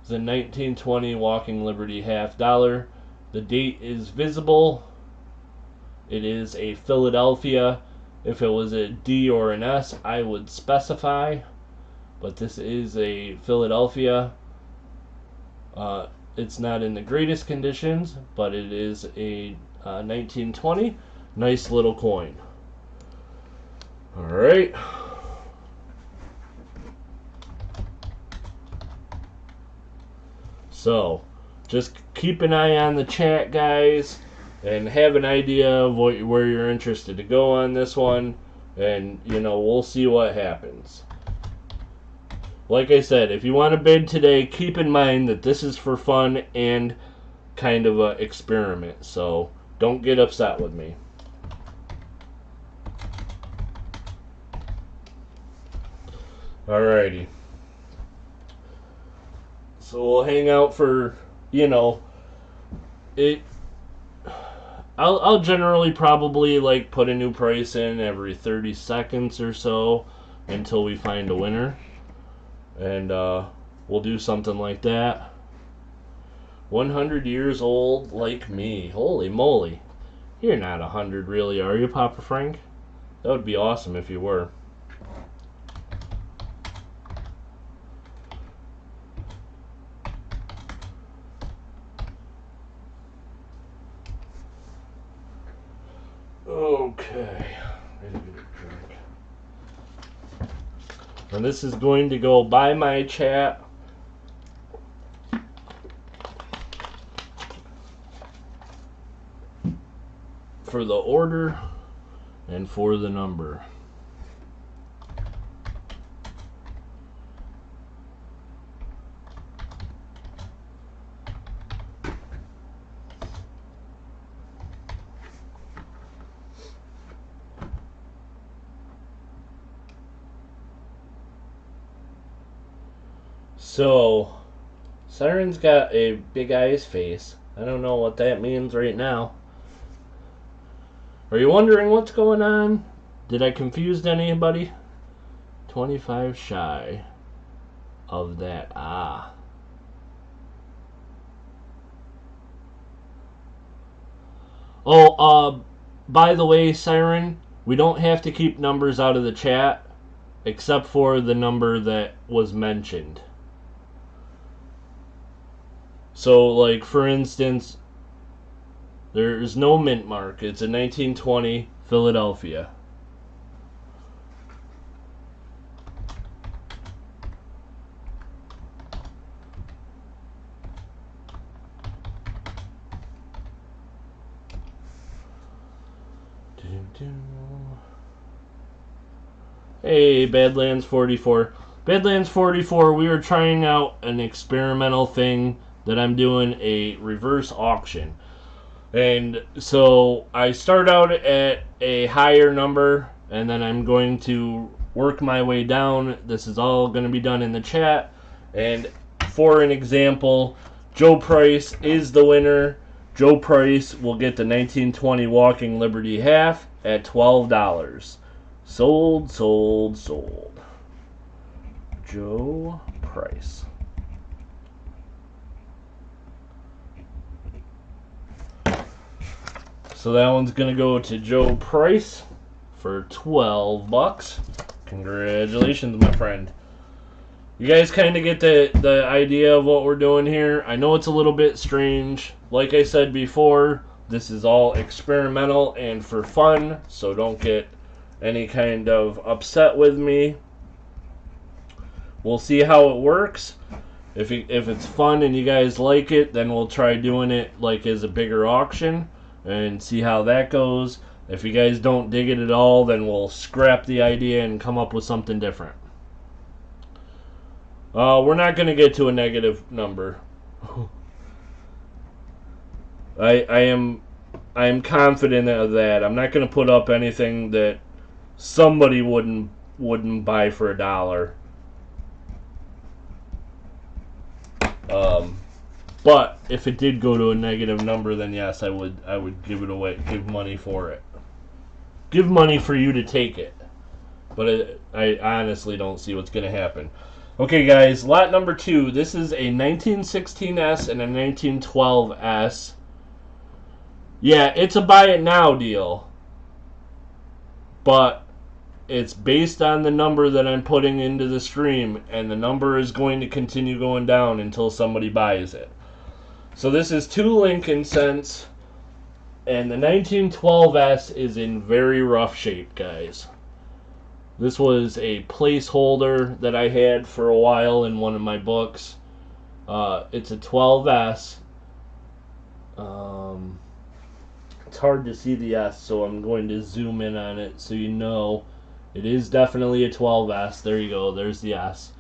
It's a 1920 Walking Liberty $50. The date is visible. It is a Philadelphia. If it was a D or an S, I would specify. But this is a Philadelphia. It's not in the greatest conditions, but it is a 1920. Nice little coin. Alright. So, just keep an eye on the chat, guys, and have an idea of where you're interested to go on this one, and, we'll see what happens. Like I said, if you want to bid today, keep in mind that this is for fun and kind of an experiment. So don't get upset with me. Alrighty. So we'll hang out for, it. I'll generally probably put a new price in every 30 seconds or so until we find a winner. And we'll do something like that. 100 years old like me. Holy moly. You're not 100 really, are you, Papa Frank? That would be awesome if you were. Okay. And this is going to go by my chat. For the order and for the number. So, Siren's got a big eyes face. I don't know what that means right now. Are you wondering what's going on? Did I confuse anybody? 25 shy of that. Ah. Oh, by the way, Siren, we don't have to keep numbers out of the chat, except for the number that was mentioned. So, like, for instance, there's no mint mark. It's a 1920 Philadelphia. Hey, Badlands 44. Badlands 44, we are trying out an experimental thing that I'm doing, a reverse auction. And so I start out at a higher number, and then I'm going to work my way down. This is all going to be done in the chat. And for an example, Joe Price is the winner. Joe Price will get the 1920 Walking Liberty half at $12. Sold, sold, sold. Joe Price. So that one's going to go to Joe Price for 12 bucks. Congratulations, my friend. You guys kind of get the idea of what we're doing here. I know it's a little bit strange. Like I said before, this is all experimental and for fun, so don't get any kind of upset with me. We'll see how it works. If it's fun and you guys like it, then we'll try doing it like as a bigger auction and see how that goes. If you guys don't dig it at all, then we'll scrap the idea and come up with something different. We're not going to get to a negative number. I am confident of that. I'm not going to put up anything that somebody wouldn't buy for $1. But if it did go to a negative number, then yes, I would give it away, give money for it, give money for you to take it. But I honestly don't see what's going to happen. Okay, guys, lot number 2. This is a 1916S and a 1912S. Yeah, it's a buy it now deal, but it's based on the number that I'm putting into the stream, and the number is going to continue going down until somebody buys it. So this is 2 Lincoln cents, and the 1912S is in very rough shape, guys. This was a placeholder that I had for a while in one of my books. It's a 12S. It's hard to see the S, so I'm going to zoom in on it so you know it is definitely a 12S. There you go. There's the S.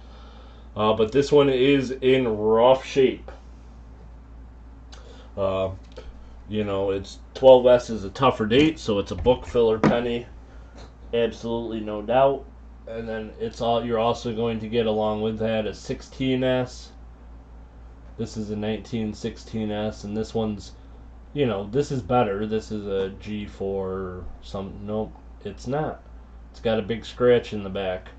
But this one is in rough shape. You know, it's 12S is a tougher date, so it's a book filler penny. Absolutely no doubt. And then you're also going to get along with that a 16S. This is a 1916S, and this one's, you know, this is better. This is a G4 nope, it's not. It's got a big scratch in the back.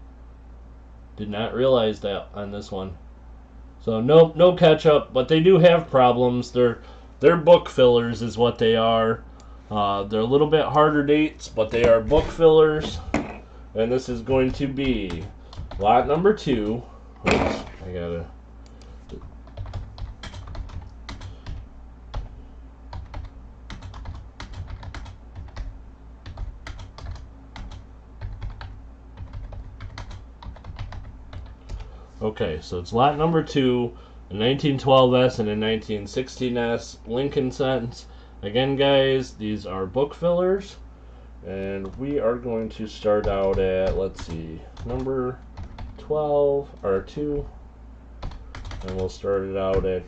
Did not realize that on this one. So no catch up, but they do have problems. They're book fillers is what they are. They're a little bit harder dates, but they are book fillers. And this is going to be lot number 2. Oops, I gotta. Okay, so it's lot number 2, a 1912S and a 1916S Lincoln cents. Again, guys, these are book fillers, and we are going to start out at, let's see, number 12 or 2, and we'll start it out at,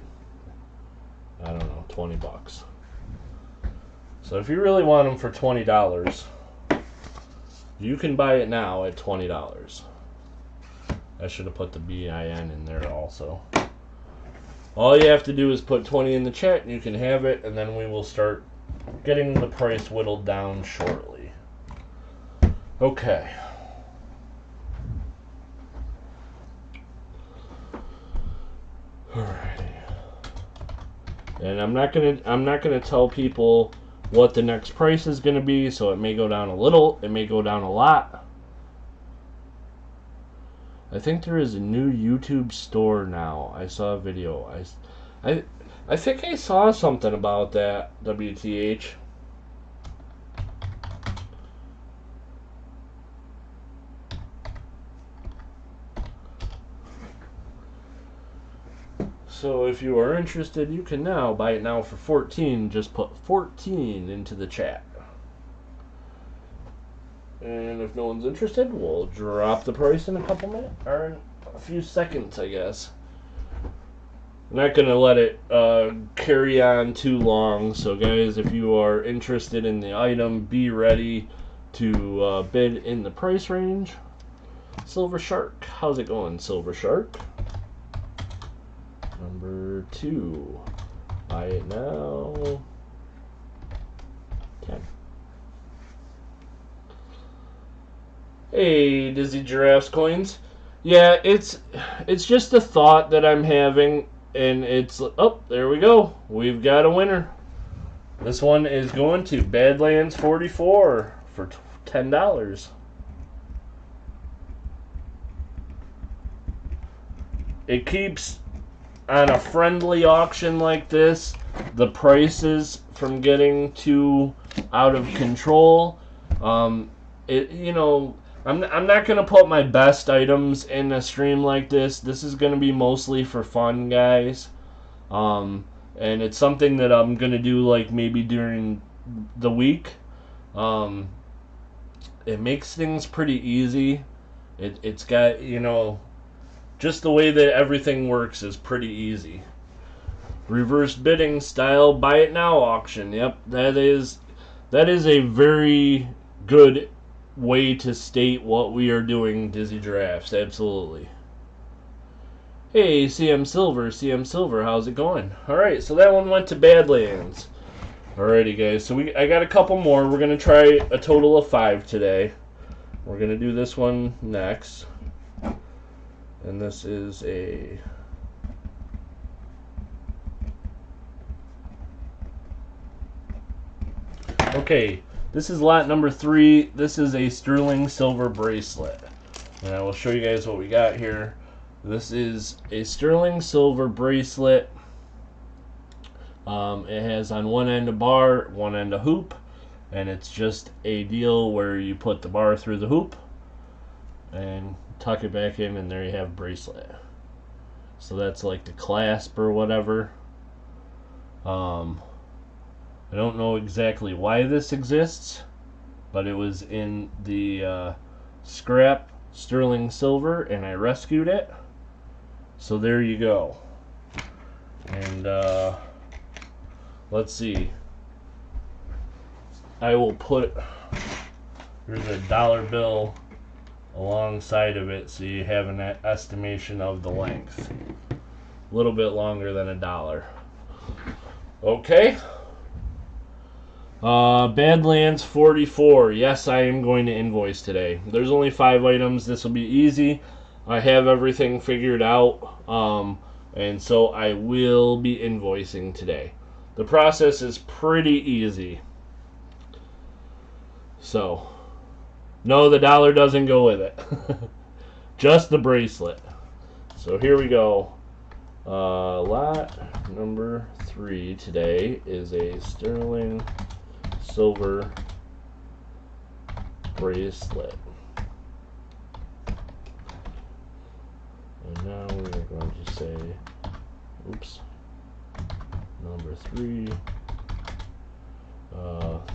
I don't know, 20 bucks. So if you really want them for $20, you can buy it now at $20. I should have put the BIN in there also. All you have to do is put 20 in the chat and you can have it, and then we will start getting the price whittled down shortly. Okay. Alrighty. And I'm not gonna tell people what the next price is gonna be, so it may go down a little, it may go down a lot. I think there is a new YouTube store now. I saw a video. I think I saw something about that, WTH. So if you are interested, you can now buy it now for 14. Just put 14 into the chat. And if no one's interested, we'll drop the price in a couple minutes, or in a few seconds, I guess. I'm not going to let it carry on too long. So guys, if you are interested in the item, be ready to bid in the price range. Silver Shark. How's it going, Silver Shark? Number 2. Buy it now. 10. Hey, Dizzy Giraffes Coins. Yeah, it's just a thought that I'm having, and it's... Oh, there we go. We've got a winner. This one is going to Badlands 44 for $10. It keeps, on a friendly auction like this, the prices from getting too out of control. You know, I'm not going to put my best items in a stream like this. This is going to be mostly for fun, guys. And it's something that I'm going to do like maybe during the week. It makes things pretty easy. It's got, you know, just the way that everything works is pretty easy. Reverse bidding style buy it now auction. Yep, that is a very good way to state what we are doing, Dizzy Giraffes. Absolutely. Hey, CM Silver, how's it going? Alright, so that one went to Badlands. Alrighty, guys, so I got a couple more. We're going to try a total of 5 today. We're going to do this one next. And this is a... Okay, this is lot number 3. This is a sterling silver bracelet. And I will show you guys what we got here. This is a sterling silver bracelet. It has on one end a bar, one end a hoop. And it's just a deal where you put the bar through the hoop and tuck it back in, and there you have bracelet. So that's like the clasp or whatever. I don't know exactly why this exists, but it was in the scrap sterling silver, and I rescued it. So there you go. And let's see. I will put, here's a dollar bill alongside of it so you have an estimation of the length. A little bit longer than $1. Okay. Badlands 44. Yes, I am going to invoice today. There's only 5 items. This will be easy. I have everything figured out. And so I will be invoicing today. The process is pretty easy. So, no, the dollar doesn't go with it. Just the bracelet. So here we go. Lot number 3 today is a sterling silver bracelet. And now we are going to say, oops, number 3, 35.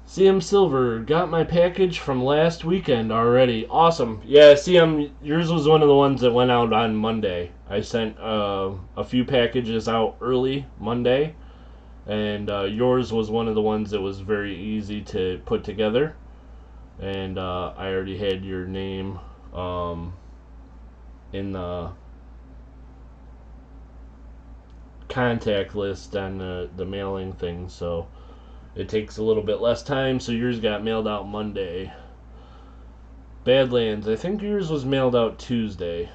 CM Silver, got my package from last weekend already. Awesome. Yeah, CM, yours was one of the ones that went out on Monday. I sent a few packages out early Monday, and yours was one of the ones that was very easy to put together. and I already had your name in the contact list on the mailing thing, so it takes a little bit less time. So yours got mailed out Monday. Badlands, I think yours was mailed out Tuesday,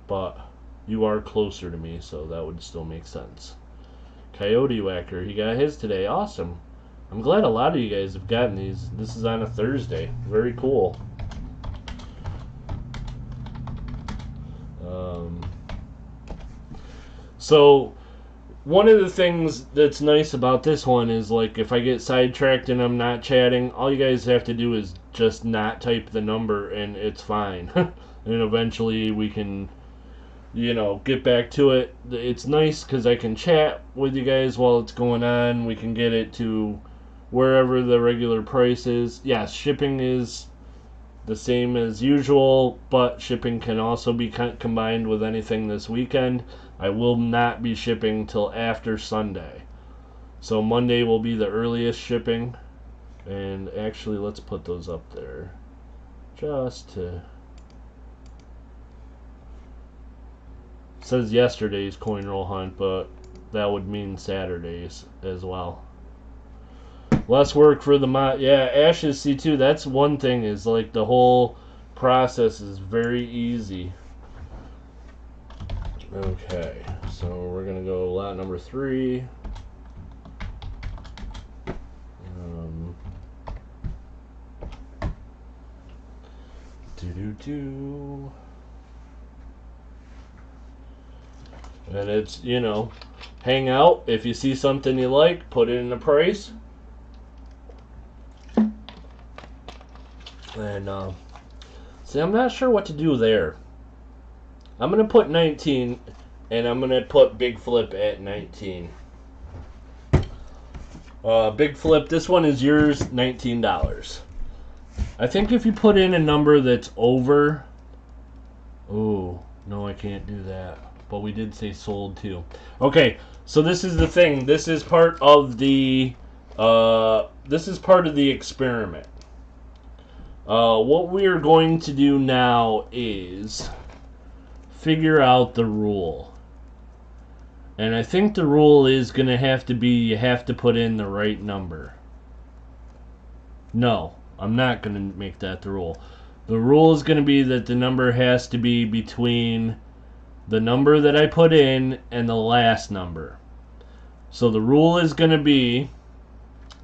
but you are closer to me, so that would still make sense. Coyote Whacker, he got his today. Awesome. I'm glad a lot of you guys have gotten these. This is on a Thursday. Very cool. So one of the things that's nice about this one is, like, if I get sidetracked and I'm not chatting, all you guys have to do is just not type the number and it's fine. And eventually we can, you know, get back to it. It's nice because I can chat with you guys while it's going on. We can get it to wherever the regular price is. Yes, shipping is the same as usual, but shipping can also be combined with anything this weekend. I will not be shipping till after Sunday. So Monday will be the earliest shipping. And actually, let's put those up there. Just to... It says yesterday's coin roll hunt, but that would mean Saturday's as well. Less work for the mod. Yeah, Ashes C2. That's one thing, is like the whole process is very easy. Okay, so we're gonna go lot number 3. And it's, you know, hang out. If you see something you like, put it in the price. And see, I'm not sure what to do there. I'm gonna put 19, and I'm gonna put Big Flip at 19. Big Flip, this one is yours, $19. I think if you put in a number that's over... Oh, no, I can't do that. But we did say sold too. Okay, so this is the thing. This is part of the experiment. What we are going to do now is figure out the rule. And I think the rule is going to have to be, you have to put in the right number. No, I'm not going to make that the rule. The rule is going to be that the number has to be between the number that I put in and the last number. So the rule is going to be,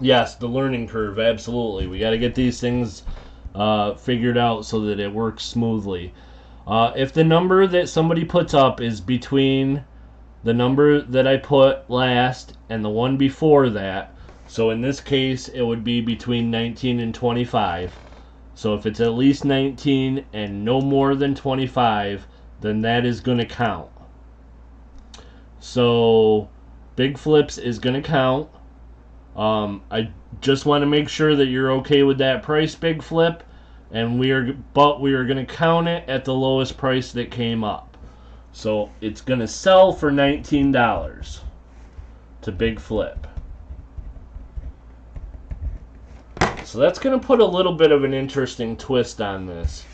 yes, the learning curve, absolutely. We got to get these things figured out so that it works smoothly. If the number that somebody puts up is between the number that I put last and the one before that, so in this case it would be between 19 and 25. So if it's at least 19 and no more than 25, then that is going to count. So Big Flips is going to count. I just want to make sure that you're okay with that price, Big Flip, and we are going to count it at the lowest price that came up. So it's going to sell for $19 to Big Flip. So that's going to put a little bit of an interesting twist on this.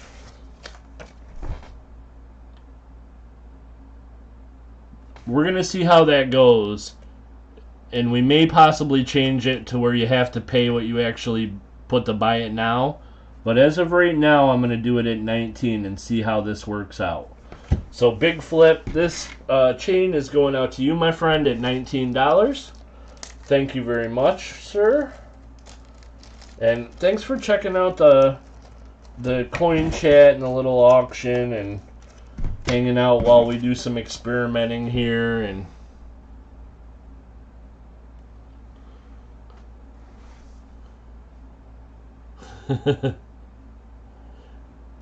We're going to see how that goes, and we may possibly change it to where you have to pay what you actually put to buy it now. But as of right now, I'm going to do it at 19 and see how this works out. So Big Flip, this chain is going out to you, my friend, at $19. Thank you very much, sir. And thanks for checking out the coin chat and the little auction and hanging out while we do some experimenting here. And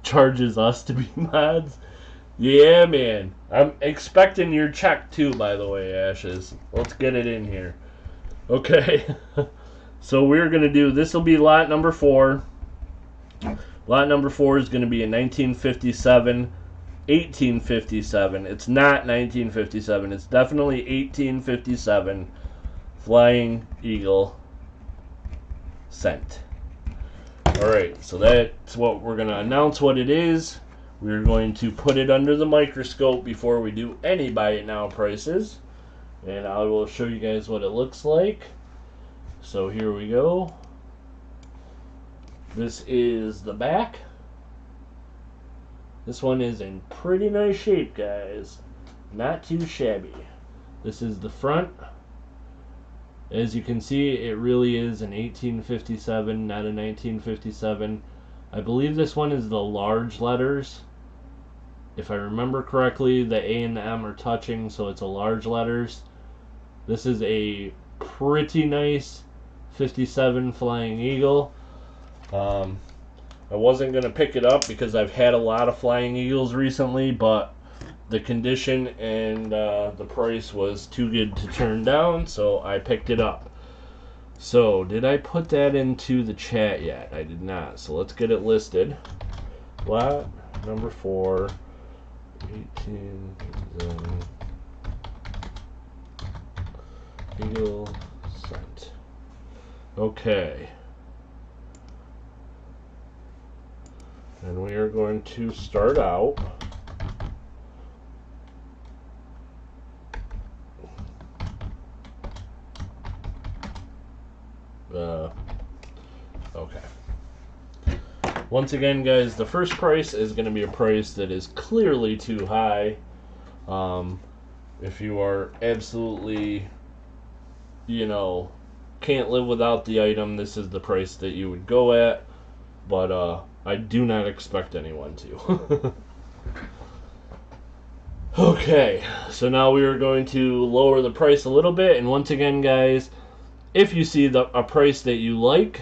charges us to be mods. Yeah, man. I'm expecting your check too, by the way, Ashes. Let's get it in here. Okay. So we're going to do, this will be lot number 4. Lot number 4 is going to be a 1957, 1857. It's not 1957. It's definitely 1857 Flying Eagle cent. Alright, so that's what we're going to announce what it is. We're going to put it under the microscope before we do any buy it now prices. And I will show you guys what it looks like. So here we go. This is the back. This one is in pretty nice shape, guys. Not too shabby. This is the front. As you can see, it really is an 1857, not a 1957. I believe this one is the large letters. If I remember correctly, the A and the M are touching, so it's a large letters. This is a pretty nice 57 Flying Eagle. I wasn't going to pick it up because I've had a lot of Flying Eagles recently, but the condition and the price was too good to turn down, so I picked it up. So, did I put that into the chat yet? I did not, so let's get it listed. Lot number 4, 18, Eagle Scent. Okay. And we are going to start out okay. Once again, guys, the first price is going to be a price that is clearly too high. If you are absolutely, can't live without the item, this is the price that you would go at. But I do not expect anyone to. Okay, so now we are going to lower the price a little bit. And once again, guys, if you see a price that you like,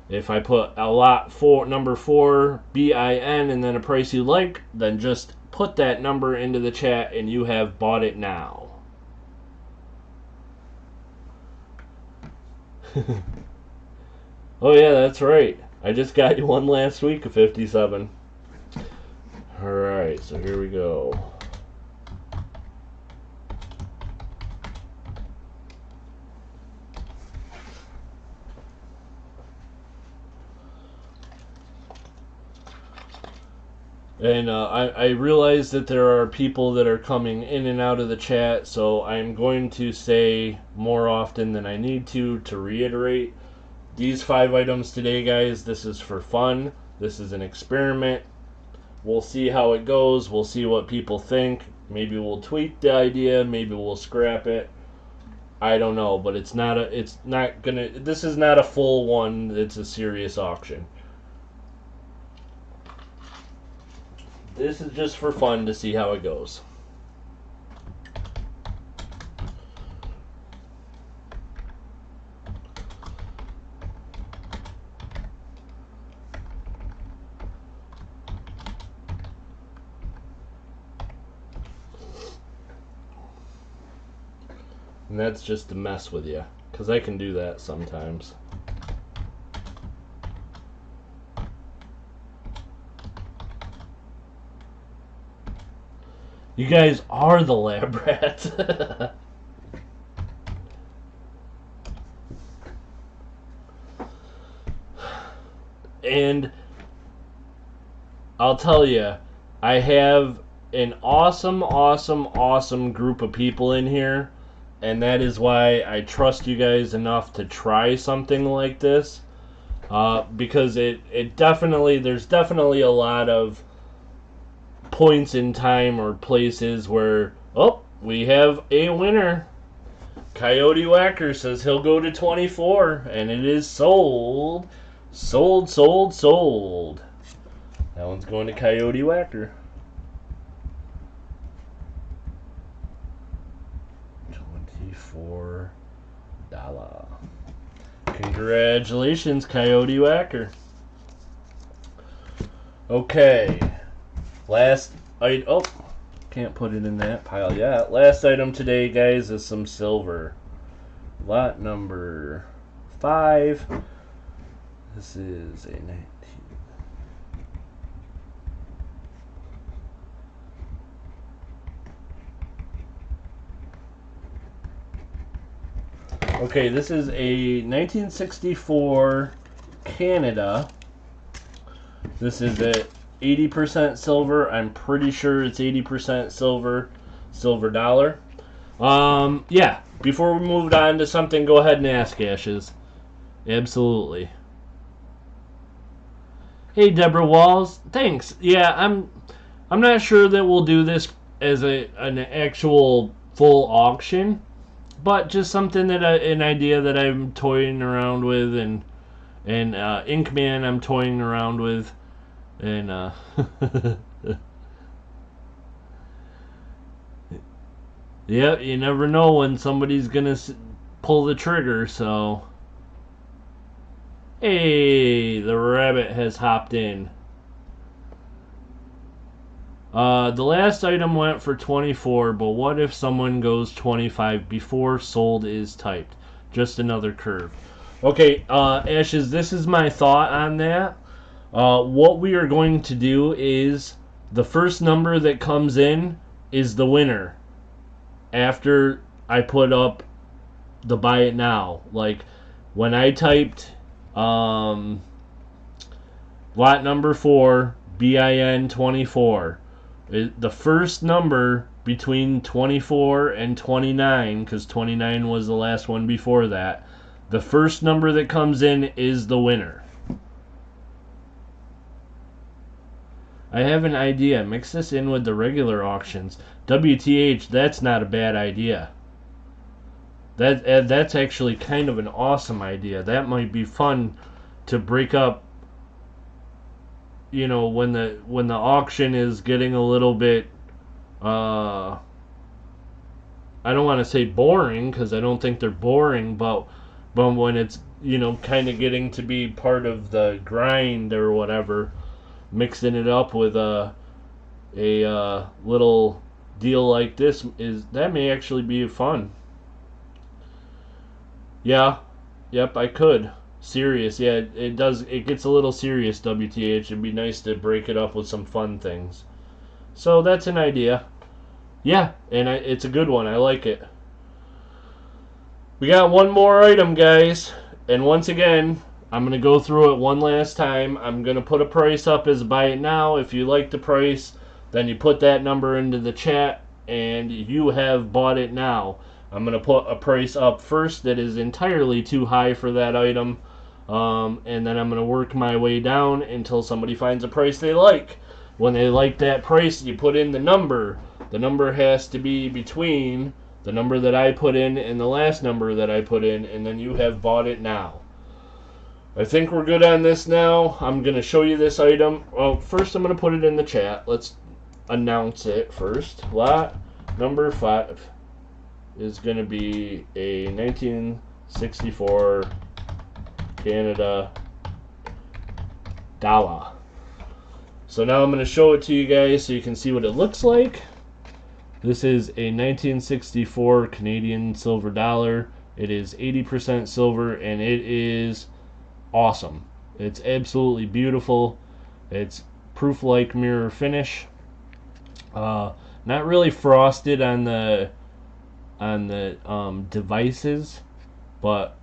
if I put a lot for number 4 BIN and then a price you like, then just put that number into the chat and you have bought it now. Oh yeah, that's right. I just got you one last week of 57. Alright, so here we go. And I realize that there are people that are coming in and out of the chat, so I'm going to say more often than I need to reiterate. These 5 items today, guys, this is for fun. This is an experiment. We'll see how it goes. We'll see what people think. Maybe we'll tweak the idea. Maybe we'll scrap it. I don't know, but this is not a full one. It's a serious auction. This is just for fun to see how it goes. And that's just to mess with you, because I can do that sometimes. You guys are the lab rats. And I'll tell you, I have an awesome group of people in here, and that is why I trust you guys enough to try something like this, because there's definitely a lot of points in time or places where, oh, we have a winner. Coyote Whacker says he'll go to 24, and it is sold. Sold. That one's going to Coyote Whacker. $24. Congratulations, Coyote Whacker. Okay. Last item. Oh, can't put it in that pile yet. Last item today, guys, is some silver. Lot number 5. This is a 19. Okay, this is a 1964 Canada This is at 80% silver. I'm pretty sure it's 80% silver dollar. Yeah. Before we moved on to something, go ahead and ask, Ashes. Absolutely. Hey, Deborah Walls. Thanks. Yeah, I'm not sure that we'll do this as an actual full auction, but just something that an idea that I'm toying around with, and Inkman I'm toying around with, and yeah, you never know when somebody's gonna pull the trigger. So, hey, the rabbit has hopped in. The last item went for 24, but what if someone goes 25 before sold is typed? Just another curve. Okay, Ashes, this is my thought on that. What we are going to do is the first number that comes in is the winner after I put up the buy it now. Like when I typed lot number 4, BIN 24. The first number between 24 and 29, because 29 was the last one before that, the first number that comes in is the winner. I have an idea. Mix this in with the regular auctions. WTH, that's not a bad idea. That's actually kind of an awesome idea. That might be fun to break up, you know, when the auction is getting a little bit I don't want to say boring, because I don't think they're boring, but when it's, you know, kind of getting to be part of the grind or whatever, mixing it up with a little deal like this, that may actually be fun. Yeah, yep, I could. Serious, yeah, it does. It gets a little serious, WTH. It'd be nice to break it up with some fun things. So that's an idea. Yeah, and it's a good one. I like it. We got one more item, guys. And once again, I'm going to go through it one last time. I'm going to put a price up as buy it now. If you like the price, then you put that number into the chat, and you have bought it now. I'm going to put a price up first that is entirely too high for that item. And then I'm going to work my way down until somebody finds a price they like. When they like that price, you put in the number. The number has to be between the number that I put in and the last number that I put in, and then you have bought it now. I think we're good on this now. I'm going to show you this item. Well, first I'm going to put it in the chat. Let's announce it first. Lot number 5 is going to be a 1964 Canada dollar. So now I'm going to show it to you guys so you can see what it looks like. This is a 1964 Canadian silver dollar. It is 80% silver, and it is awesome. It's absolutely beautiful. It's proof-like mirror finish. Not really frosted on the devices, but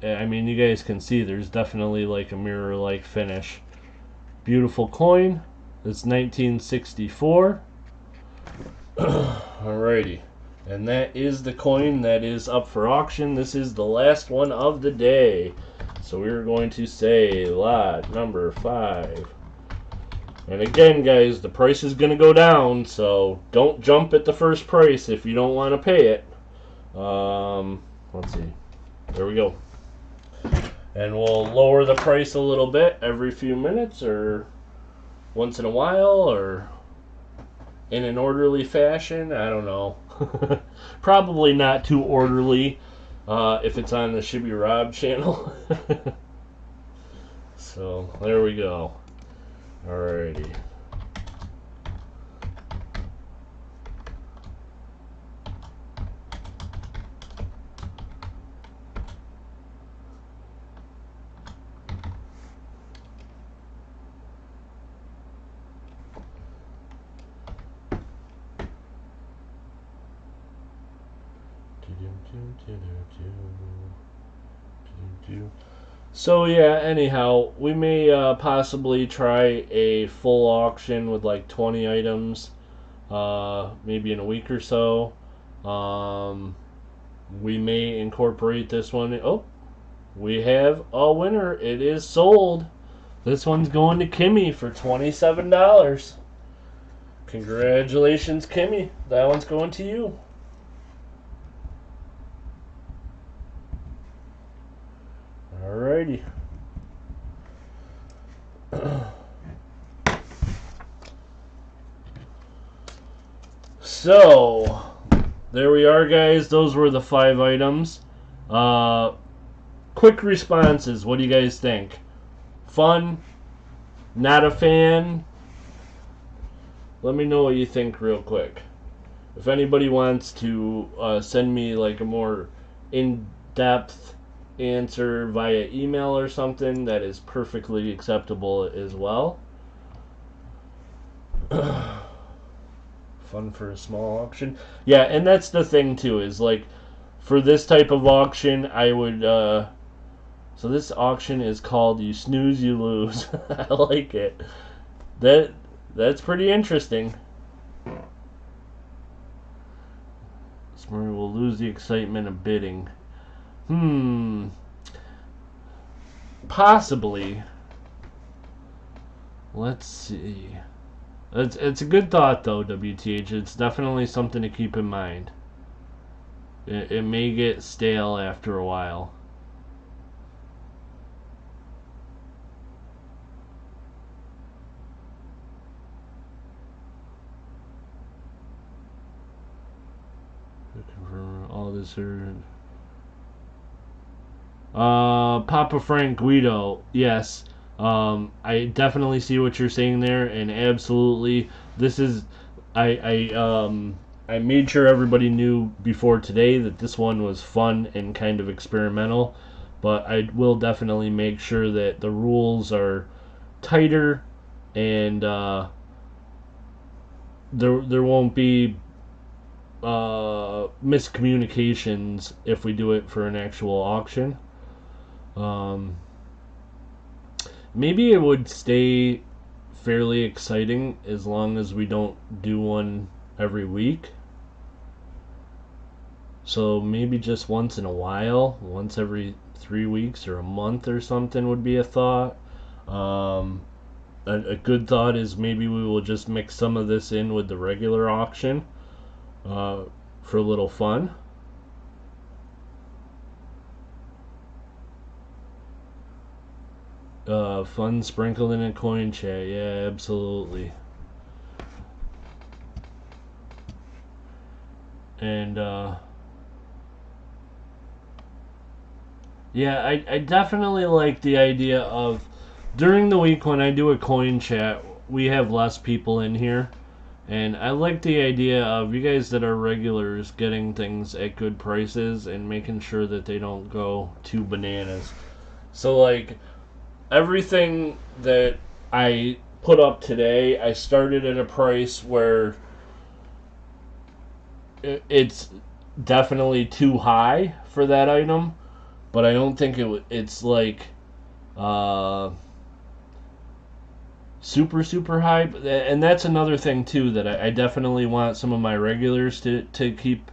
I mean, you guys can see there's definitely like a mirror-like finish. Beautiful coin. It's 1964. Alrighty, and that is the coin that is up for auction. This is the last one of the day, so we're going to say lot number 5. And again, guys, the price is going to go down, so don't jump at the first price if you don't want to pay it. Let's see. There we go. And we'll lower the price a little bit every few minutes, or once in a while, or in an orderly fashion. I don't know. Probably not too orderly if it's on the Shibby Rob channel. So there we go. Alrighty. So yeah, anyhow, we may possibly try a full auction with like 20 items, maybe in a week or so. Um, we may incorporate this one. Oh, we have a winner. It is sold. This one's going to Kimmy for $27. Congratulations, Kimmy. That one's going to you. Alrighty. So, there we are, guys. Those were the 5 items. Quick responses. What do you guys think? Fun? Not a fan? Let me know what you think real quick. If anybody wants to send me like a more in-depth answer via email or something, that is perfectly acceptable as well. Fun for a small auction. Yeah, and that's the thing too, is like for this type of auction I would so this auction is called You Snooze You Lose. I like it. That's pretty interesting. Smurry will lose the excitement of bidding. Possibly. Let's see. It's a good thought though, WTH. It's definitely something to keep in mind. It may get stale after a while. All this here. Papa Frank Guido, yes. I definitely see what you're saying there, and absolutely, this is. I made sure everybody knew before today that this one was fun and kind of experimental, but I will definitely make sure that the rules are tighter, and there won't be miscommunications if we do it for an actual auction. Maybe it would stay fairly exciting as long as we don't do one every week. So maybe just once in a while, once every 3 weeks or a month or something would be a thought. A good thought is maybe we will just mix some of this in with the regular auction for a little fun. Fun sprinkled in a coin chat. Yeah, absolutely. And yeah, I definitely like the idea of during the week when I do a coin chat, we have less people in here. And I like the idea of you guys that are regulars getting things at good prices and making sure that they don't go too bananas. So, like, everything that I put up today, I started at a price where it's definitely too high for that item, but I don't think it's like uh, super high. And that's another thing too that I definitely want some of my regulars to keep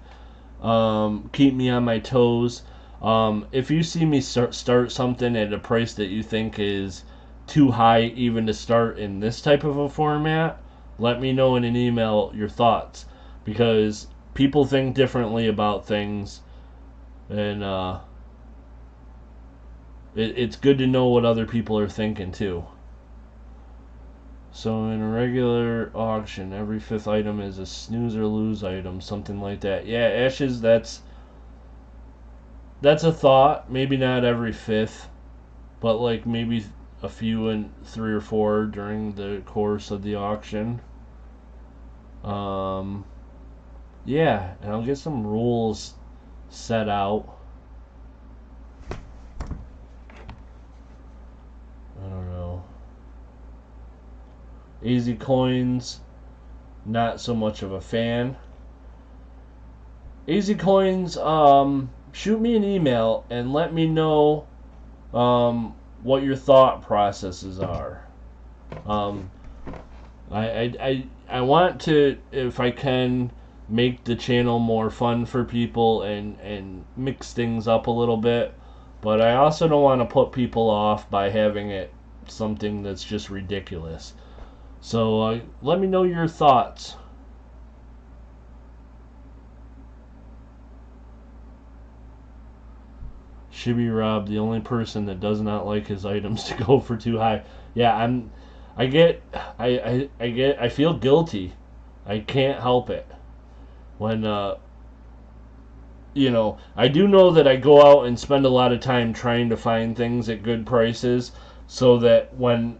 me on my toes. If you see me start something at a price that you think is too high even to start in this type of a format, let me know in an email your thoughts, because people think differently about things, and it's good to know what other people are thinking too. So in a regular auction, every 5th item is a snooze or lose item, something like that. Yeah, Ashes, that's a thought. Maybe not every 5th, but like maybe a few in 3 or 4 during the course of the auction. Yeah, and I'll get some rules set out. I don't know. Easy Coins, not so much of a fan. Easy Coins, shoot me an email and let me know what your thought processes are. Um, I want to, if I can, make the channel more fun for people and mix things up a little bit, but I also don't want to put people off by having it something that's just ridiculous. So let me know your thoughts. Shibby Rob, the only person that does not like his items to go for too high. Yeah, I feel guilty. I can't help it. When I do know that I go out and spend a lot of time trying to find things at good prices so that when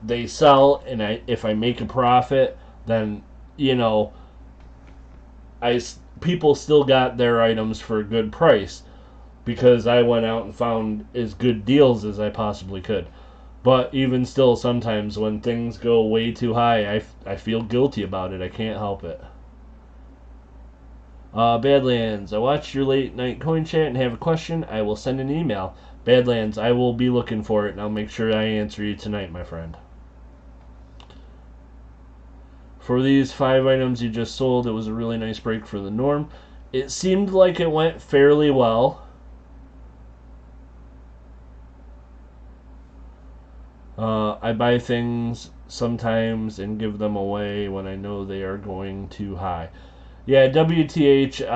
they sell and if I make a profit, then you know, people still got their items for a good price because I went out and found as good deals as I possibly could. But even still, sometimes when things go way too high, I feel guilty about it. I can't help it. Badlands, I watched your late night coin chat and have a question. I will send an email. Badlands, I will be looking for it and I'll make sure I answer you tonight, my friend. For these 5 items you just sold, it was a really nice break for the norm. It seemed like it went fairly well. I buy things sometimes and give them away when I know they are going too high. Yeah, WTH,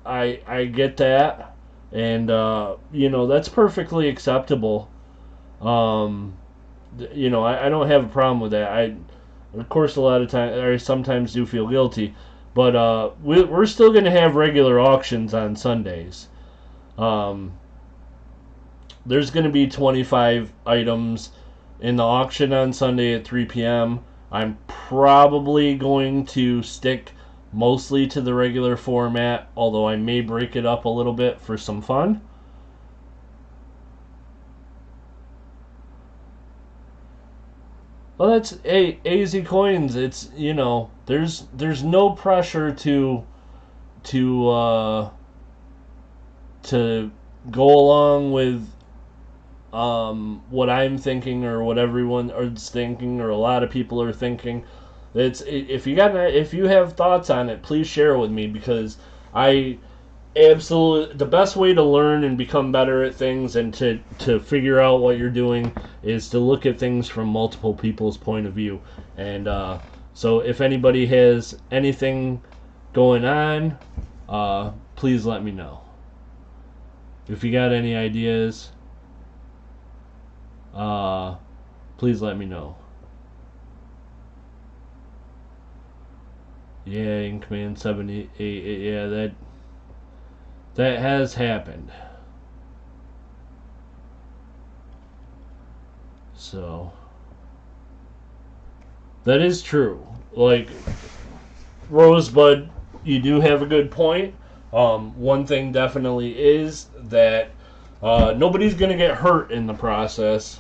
I get that, and that's perfectly acceptable. I don't have a problem with that. Of course, a lot of times, I sometimes do feel guilty, but we're still going to have regular auctions on Sundays. There's going to be 25 items in the auction on Sunday at 3 p.m. I'm probably going to stick mostly to the regular format, although I may break it up a little bit for some fun. Well, that's AZ Coins. It's there's no pressure to go along with what I'm thinking or what everyone is thinking or a lot of people are thinking. If you have thoughts on it, please share it with me because I absolutely the best way to learn and become better at things and to figure out what you're doing is to look at things from multiple people's point of view. And so if anybody has anything going on, please let me know. If you got any ideas, please let me know. Yeah, in Command 78, yeah, that has happened. So that is true. Like Rosebud, you do have a good point. One thing definitely is that nobody's gonna get hurt in the process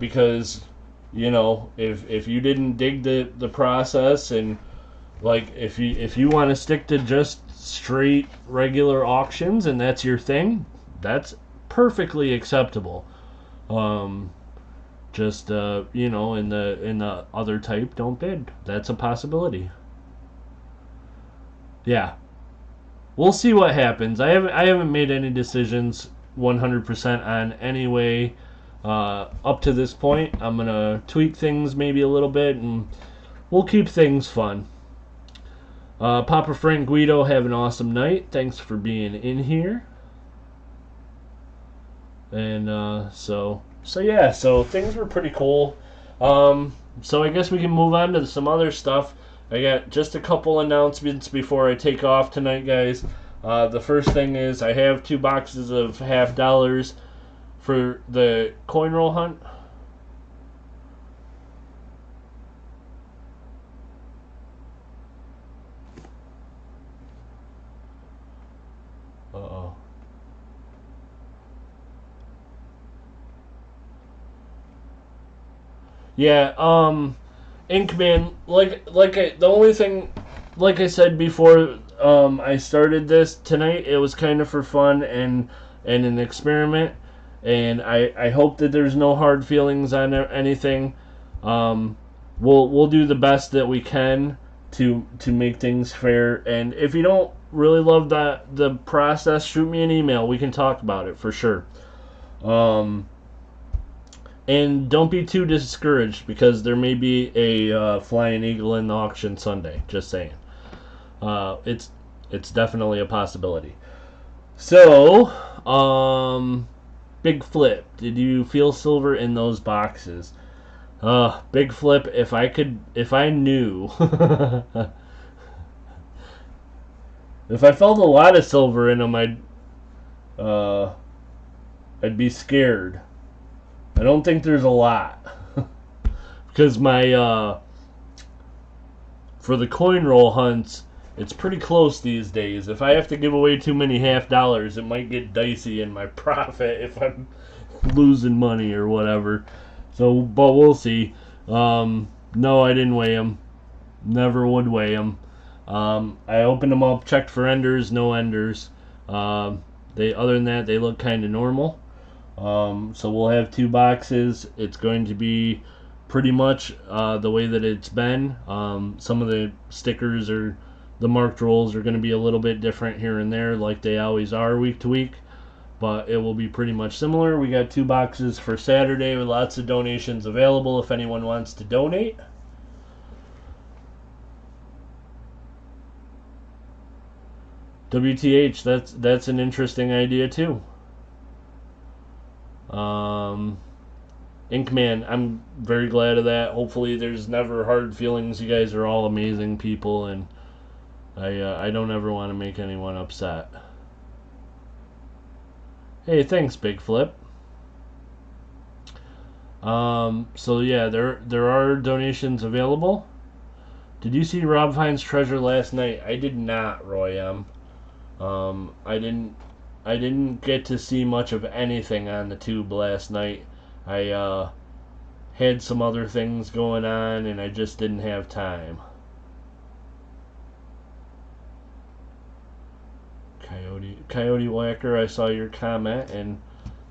because if you didn't dig the process and like if you want to stick to just straight regular auctions and that's your thing, that's perfectly acceptable. Just in the other type, don't bid. That's a possibility. Yeah, we'll see what happens. I haven't made any decisions 100% on any way up to this point. I'm gonna tweak things maybe a little bit, and we'll keep things fun. Papa Frank Guido, have an awesome night. Thanks for being in here. And so things were pretty cool. So I guess we can move on to some other stuff. I got just a couple announcements before I take off tonight, guys. The first thing is I have 2 boxes of $50 for the coin roll hunt. Uh-oh. Yeah, Inkman, the only thing, like I said before, I started this tonight. It was kind of for fun, and and an experiment, and I hope that there's no hard feelings on anything. We'll do the best that we can to make things fair. And if you don't really love the process, shoot me an email. We can talk about it for sure. And don't be too discouraged, because there may be a flying eagle in the auction Sunday. Just saying. It's definitely a possibility. So, big flip. Did you feel silver in those boxes? Big flip. If I knew, if I felt a lot of silver in them, I'd be scared. I don't think there's a lot, because for the coin roll hunts, it's pretty close these days. If I have to give away too many $50, it might get dicey in my profit if I'm losing money or whatever. So, but we'll see. No, I didn't weigh them. Never would weigh them. I opened them up, checked for enders, no enders. Other than that, they look kind of normal. So we'll have 2 boxes. It's going to be pretty much the way that it's been. Some of the stickers or the marked rolls are going to be a little bit different here and there, like they always are week to week, but it will be pretty much similar. We got 2 boxes for Saturday with lots of donations available if anyone wants to donate. WTH, that's an interesting idea too. Inkman, I'm very glad of that. Hopefully there's never hard feelings. You guys are all amazing people, and I don't ever want to make anyone upset. Hey, thanks, Big Flip. So yeah, there are donations available. Did you see Rob finds treasure last night? I did not, Roy M. I didn't get to see much of anything on the tube last night. I had some other things going on, and I just didn't have time. Coyote Whacker, I saw your comment, and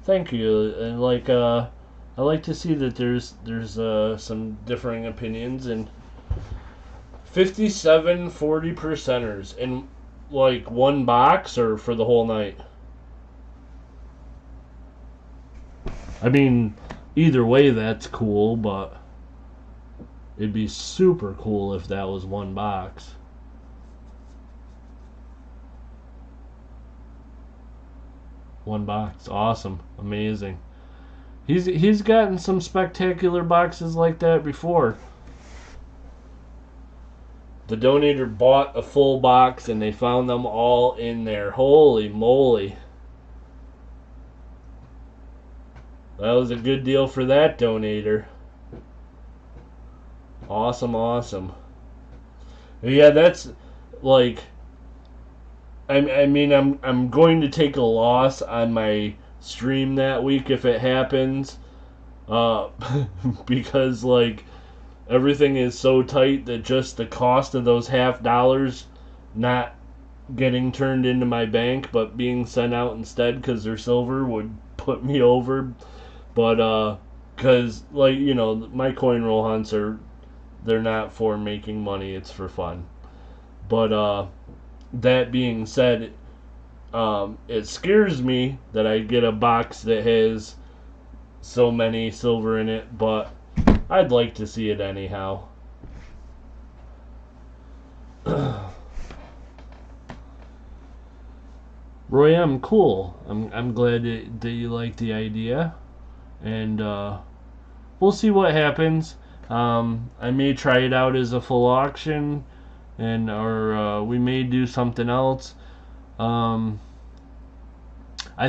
thank you. And I like to see that there's some differing opinions, and 57 40%ers in like one box or for the whole night. I mean, either way that's cool, but it'd be super cool if that was one box. One box. Awesome. Amazing. He's gotten some spectacular boxes like that before. The donator bought a full box and they found them all in there. Holy moly. That was a good deal for that donator. Awesome, awesome. Yeah, that's like, I mean, I'm going to take a loss on my stream that week if it happens, because like everything is so tight that just the cost of those $50 not getting turned into my bank but being sent out instead because they're silver would put me over. But because like, you know, my coin roll hunts they're not for making money, it's for fun. But that being said, it scares me that I get a box that has so many silver in it, but I'd like to see it anyhow. Roy M, cool. I'm glad that you like the idea, and we'll see what happens. I may try it out as a full auction, or we may do something else. I'm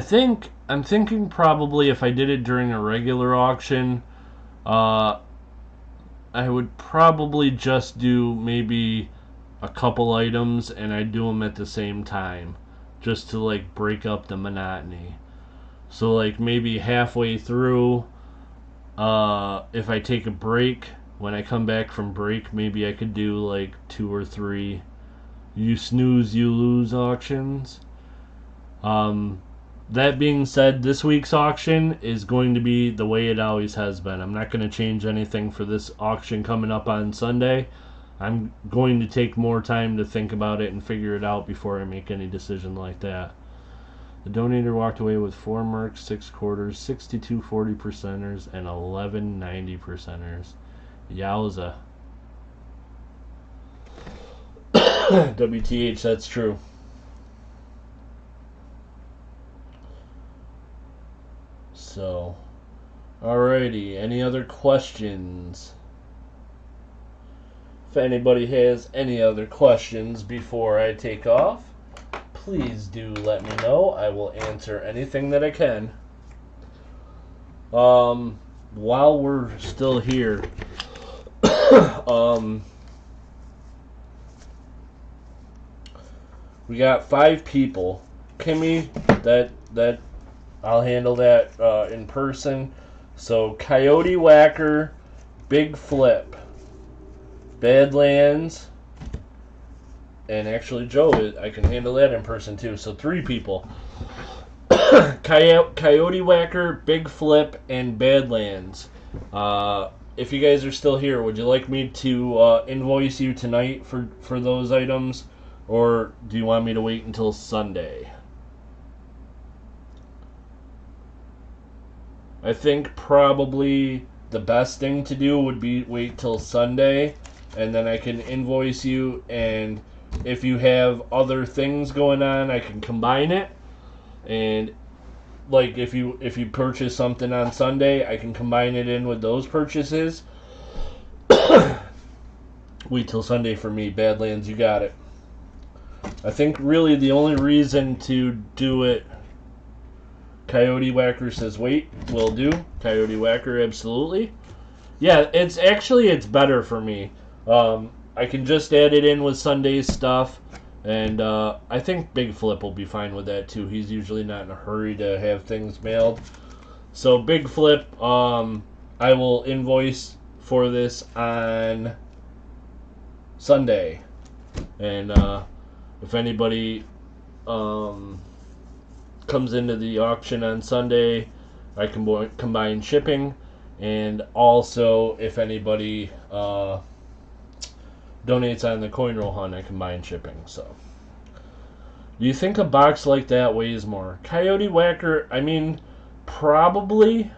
thinking probably if I did it during a regular auction, I would probably just do maybe a couple items and I'd do them at the same time, just to like break up the monotony. So like maybe halfway through, if I take a break, when I come back from break, maybe I could do like 2 or 3 you snooze you lose auctions. that being said, this week's auction is going to be the way it always has been. I'm not going to change anything for this auction coming up on Sunday. I'm going to take more time to think about it and figure it out before I make any decision like that. The donator walked away with 4 marks, 6 quarters, 62 40 percenters, and 11 90 percenters. Yowza. WTH, that's true. So, alrighty, any other questions? If anybody has any other questions before I take off, please do let me know. I will answer anything that I can. While we're still here, we got 5 people. Kimmy, that I'll handle that in person. So Coyote Whacker, Big Flip, Badlands, and actually Joe, I can handle that in person too. So 3 people. Coyote Whacker, Big Flip, and Badlands. If you guys are still here, would you like me to invoice you tonight for those items? Or do you want me to wait until Sunday? I think probably the best thing to do would be wait till Sunday, and then I can invoice you, and if you have other things going on, I can combine it. And like if you purchase something on Sunday, I can combine it in with those purchases. Wait till Sunday for me. Badlands, you got it. I think really the only reason to do it, Coyote Whacker says wait, will do. Coyote Whacker, absolutely. Yeah, it's better for me. I can just add it in with Sunday's stuff, and I think Big Flip will be fine with that too. He's usually not in a hurry to have things mailed. So Big Flip, I will invoice for this on Sunday, and if anybody comes into the auction on Sunday, I can combine shipping, and also if anybody donates on the coin roll hunt, I combine shipping. So, do you think a box like that weighs more? Coyote Whacker, I mean, probably,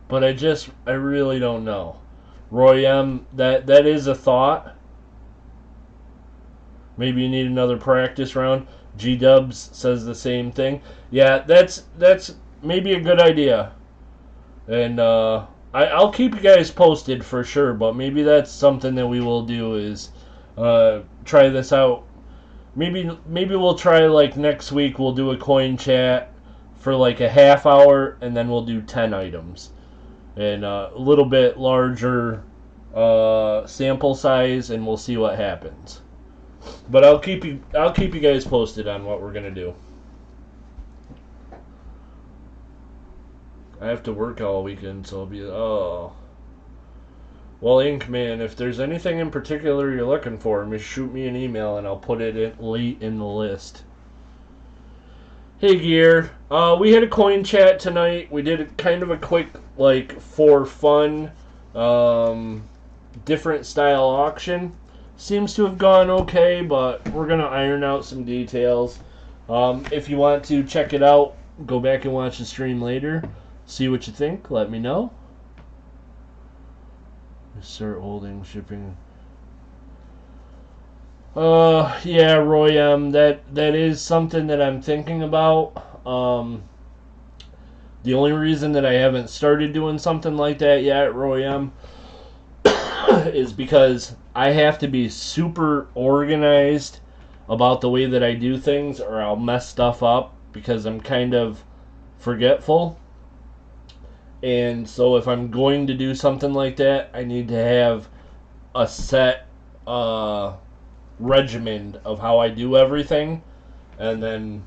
but I really don't know. Roy M, that is a thought. Maybe you need another practice round. G-Dubs says the same thing. Yeah, that's maybe a good idea. And I'll keep you guys posted for sure, but maybe that's something that we will do is try this out. Maybe we'll try like next week we'll do a coin chat for like a half hour, and then we'll do 10 items. And a little bit larger sample size, and we'll see what happens. But I'll keep you guys posted on what we're gonna do. I have to work all weekend, so I'll be Well, Inkman, if there's anything in particular you're looking for, just shoot me an email and I'll put it in late in the list. Hey Gear, we had a coin chat tonight. We did kind of a quick, like, for fun, different style auction. Seems to have gone okay, but we're going to iron out some details. If you want to check it out, go back and watch the stream later. See what you think. Let me know. Start holding shipping. Yeah, Roy, that is something that I'm thinking about. The only reason that I haven't started doing something like that yet, Roy, is because I have to be super organized about the way that I do things, or I'll mess stuff up because I'm kind of forgetful. And so if I'm going to do something like that, I need to have a set regimen of how I do everything, and then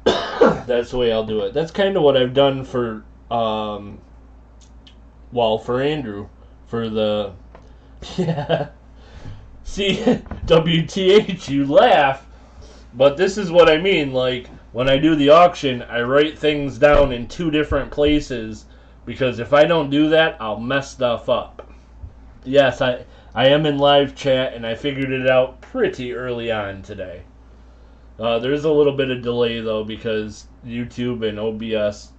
that's the way I'll do it. That's kind of what I've done for for Andrew, for the yeah. See, WTH, you laugh. But this is what I mean. Like, when I do the auction, I write things down in 2 different places because if I don't do that, I'll mess stuff up. Yes, I am in live chat, and I figured it out pretty early on today. There's a little bit of delay, though, because YouTube and OBS,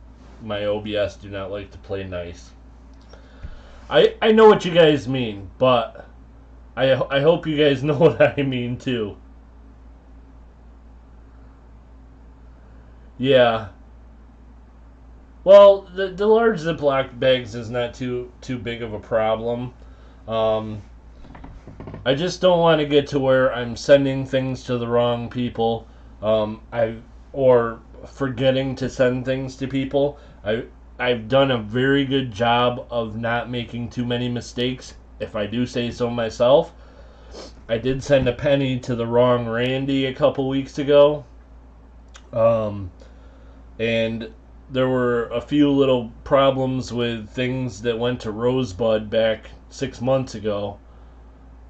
my OBS, do not like to play nice. I know what you guys mean, but I hope you guys know what I mean, too. Yeah. Well, the large Ziploc bags is not too big of a problem. I just don't want to get to where I'm sending things to the wrong people, or forgetting to send things to people. I've done a very good job of not making too many mistakes, if I do say so myself. I did send a penny to the wrong Randy a couple weeks ago, and there were a few little problems with things that went to Rosebud back 6 months ago.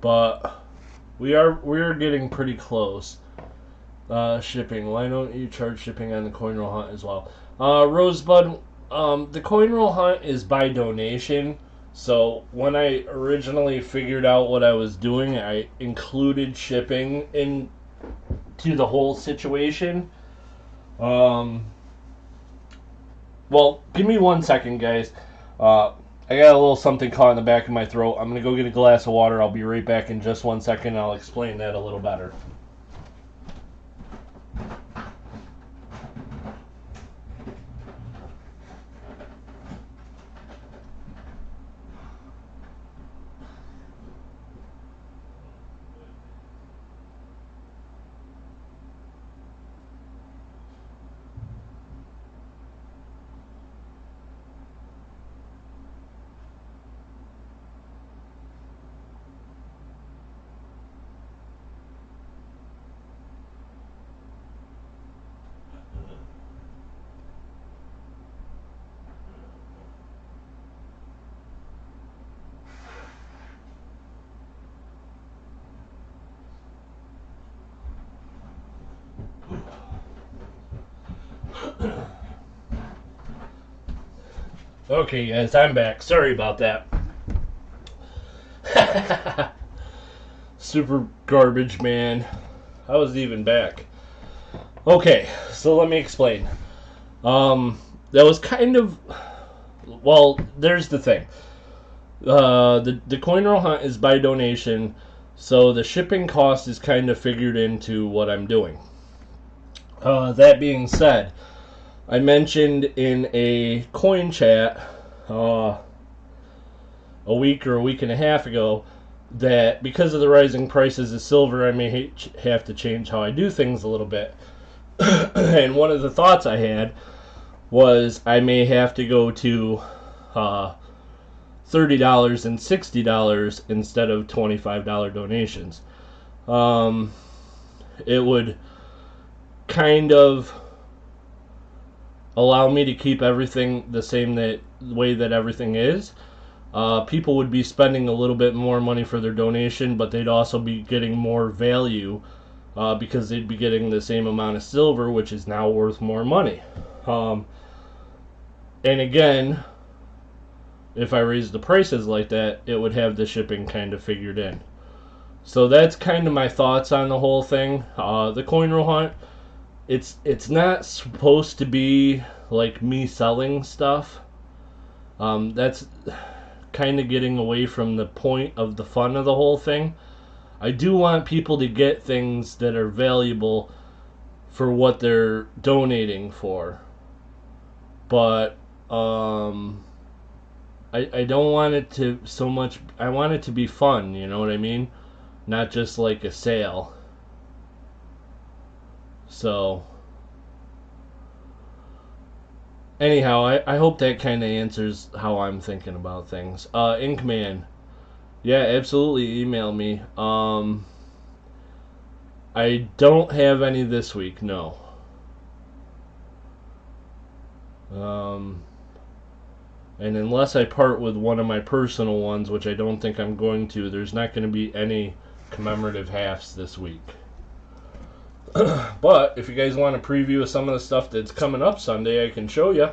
But we're getting pretty close. Shipping. Why don't you charge shipping on the coin roll hunt as well? Rosebud, the coin roll hunt is by donation. So when I originally figured out what I was doing, I included shipping into the whole situation. Well, give me 1 second, guys. I got a little something caught in the back of my throat. I'm going to go get a glass of water. I'll be right back in just 1 second. I'll explain that a little better. Okay, guys, I'm back. Sorry about that. Super garbage, man. I wasn't even back. Okay, so let me explain. That was kind of... Well, there's the thing. The coin roll hunt is by donation, so the shipping cost is kind of figured into what I'm doing. That being said, I mentioned in a coin chat a week or a week and a half ago that because of the rising prices of silver, I may have to change how I do things a little bit. And one of the thoughts I had was I may have to go to $30 and $60 instead of $25 donations. It would kind of allow me to keep everything the same way that everything is. People would be spending a little bit more money for their donation, but they'd also be getting more value because they'd be getting the same amount of silver, which is now worth more money. And again, if I raise the prices like that, it would have the shipping kind of figured in. So that's kind of my thoughts on the whole thing. The coin roll hunt, it's not supposed to be like me selling stuff. That's kind of getting away from the point of the fun of the whole thing. I do want people to get things that are valuable for what they're donating for. But I don't want it to so much... I want it to be fun, you know what I mean? Not just like a sale. So anyhow, I hope that kind of answers how I'm thinking about things. Inkman, yeah, absolutely, email me. I don't have any this week, no. And unless I part with one of my personal ones, which I don't think I'm going to, there's not going to be any commemorative halves this week. But if you guys want a preview of some of the stuff that's coming up Sunday, I can show you.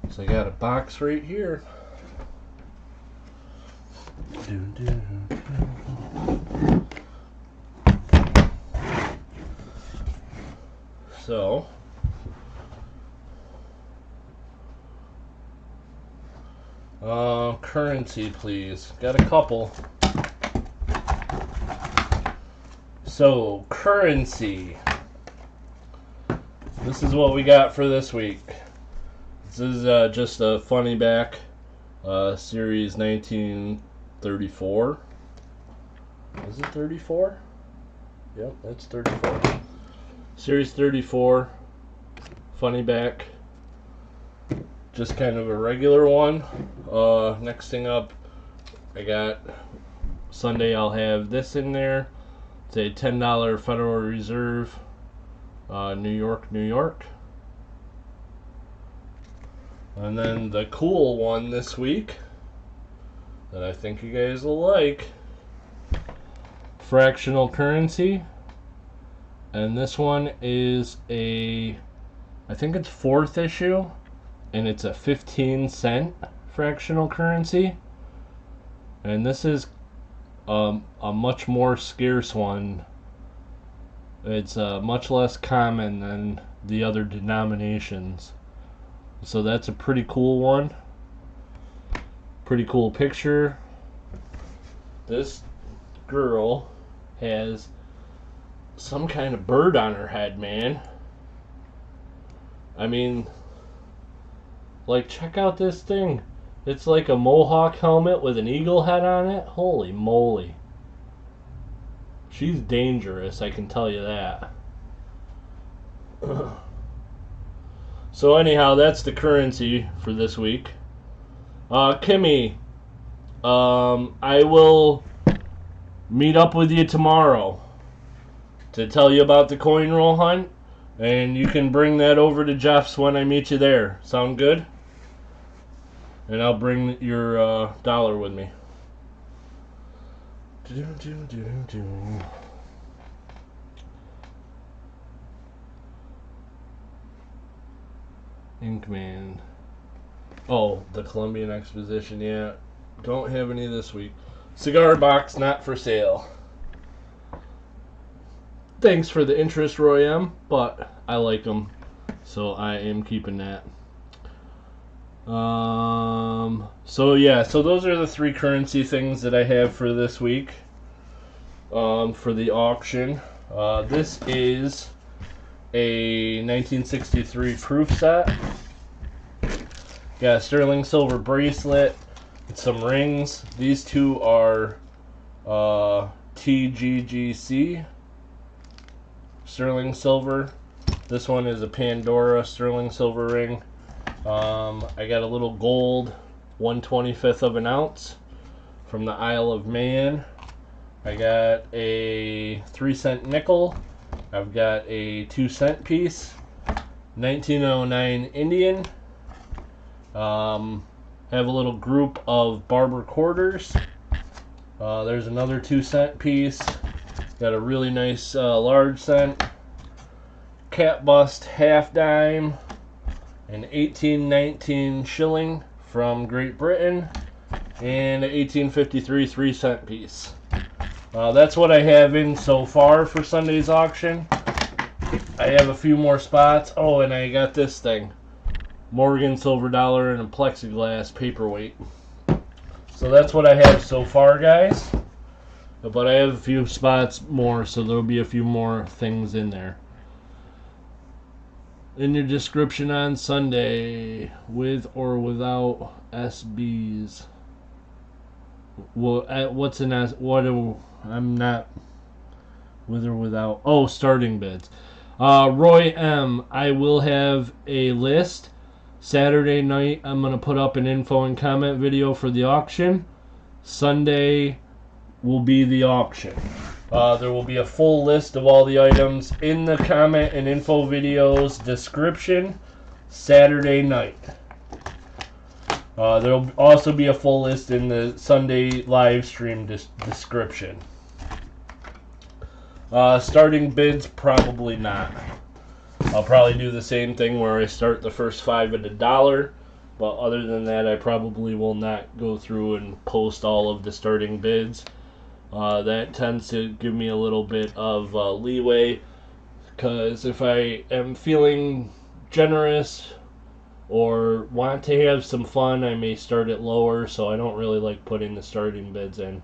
So I got a box right here. So currency, please. Got a couple. So currency. This is what we got for this week. This is just a funny back, series 1934. Is it 34? Yep, that's 34. Series 34, funny back. Just kind of a regular one. Next thing up, I got Sunday. I'll have this in there. It's a $10 Federal Reserve, New York, New York. And then the cool one this week that I think you guys will like, fractional currency. And this one is I think it's 4th issue, and it's a 15-cent fractional currency. And this is a much more scarce one. It's much less common than the other denominations. So that's a pretty cool one. Pretty cool picture. This girl has some kind of bird on her head, man. I mean, like, check out this thing. It's like a mohawk helmet with an eagle head on it. Holy moly. She's dangerous, I can tell you that. So anyhow, that's the currency for this week. Kimmy, I will meet up with you tomorrow to tell you about the coin roll hunt, and you can bring that over to Jeff's when I meet you there. Sound good? And I'll bring your dollar with me. Inkman. Oh, the Columbian Exposition, yeah. Don't have any this week. Cigar box, not for sale. Thanks for the interest, Roy M., but I like them, so I am keeping that. So yeah, so those are the 3 currency things that I have for this week, for the auction. This is a 1963 proof set. Got a sterling silver bracelet and some rings. These two are TGGC sterling silver. This one is a Pandora sterling silver ring. I got a little gold 1/25 of an ounce from the Isle of Man. I got a 3-cent nickel. I've got a 2-cent piece, 1909 Indian. Have a little group of barber quarters. There's another 2-cent piece. Got a really nice large cent. Cat bust half dime. An 1819 shilling from Great Britain. And an 1853 3-cent piece. That's what I have in so far for Sunday's auction. I have a few more spots. Oh, and I got this thing. Morgan silver dollar in a plexiglass paperweight. So that's what I have so far, guys. But I have a few spots more, so there'll be a few more things in there. In your description on Sunday, with or without SBs. Well, what's an S? I'm not with or without. Oh, starting bids. Roy M., I will have a list. Saturday night, I'm going to put up an info and comment video for the auction. Sunday will be the auction. There will be a full list of all the items in the comment and info videos description Saturday night. There'll also be a full list in the Sunday live stream description. Starting bids, probably not. I'll probably do the same thing where I start the first 5 at $1, but other than that, I probably will not go through and post all of the starting bids. That tends to give me a little bit of leeway, because if I am feeling generous or want to have some fun, I may start it lower, so I don't really like putting the starting bids in.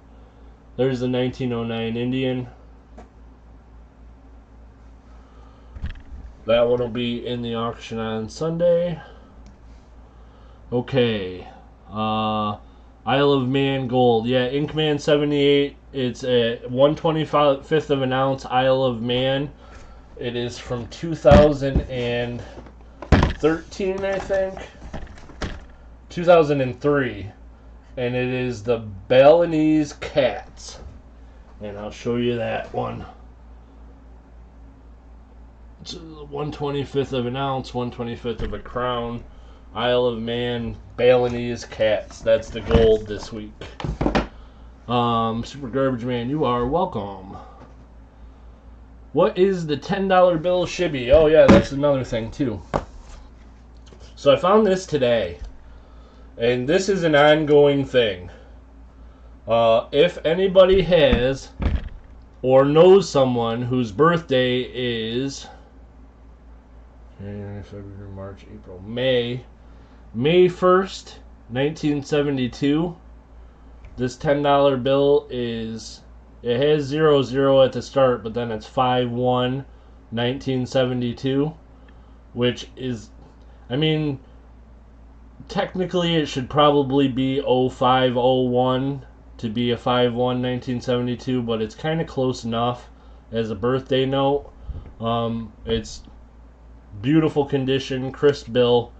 There's the 1909 Indian. That one will be in the auction on Sunday. Okay. Isle of Man Gold. Yeah, Inkman 78. It's a 1/25th of an ounce Isle of Man. It is from 2013, I think. 2003. And it is the Balinese Cats. And I'll show you that one. It's 1/25th of an ounce, 1/25th of a crown. Isle of Man, Balinese Cats. That's the gold this week. Super Garbage Man, you are welcome. What is the $10 bill, Shibby? Oh yeah, that's another thing too. So I found this today, and this is an ongoing thing. If anybody has or knows someone whose birthday is January, February, March, April, May 1st, 1972. This $10 bill it has 00 at the start, but then it's 5/1, 1972, which is, I mean, technically it should probably be 0501 to be a 5/1, 1972, but it's kind of close enough as a birthday note. It's beautiful condition, crisp bill.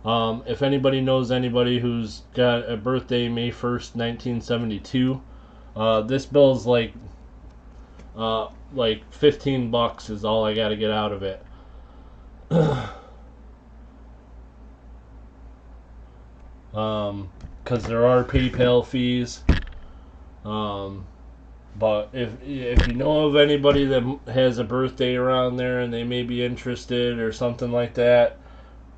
If anybody knows anybody who's got a birthday May 1st, 1972, this bill's like $15 is all I got to get out of it. Because there are PayPal fees. But if you know of anybody that has a birthday around there and they may be interested or something like that,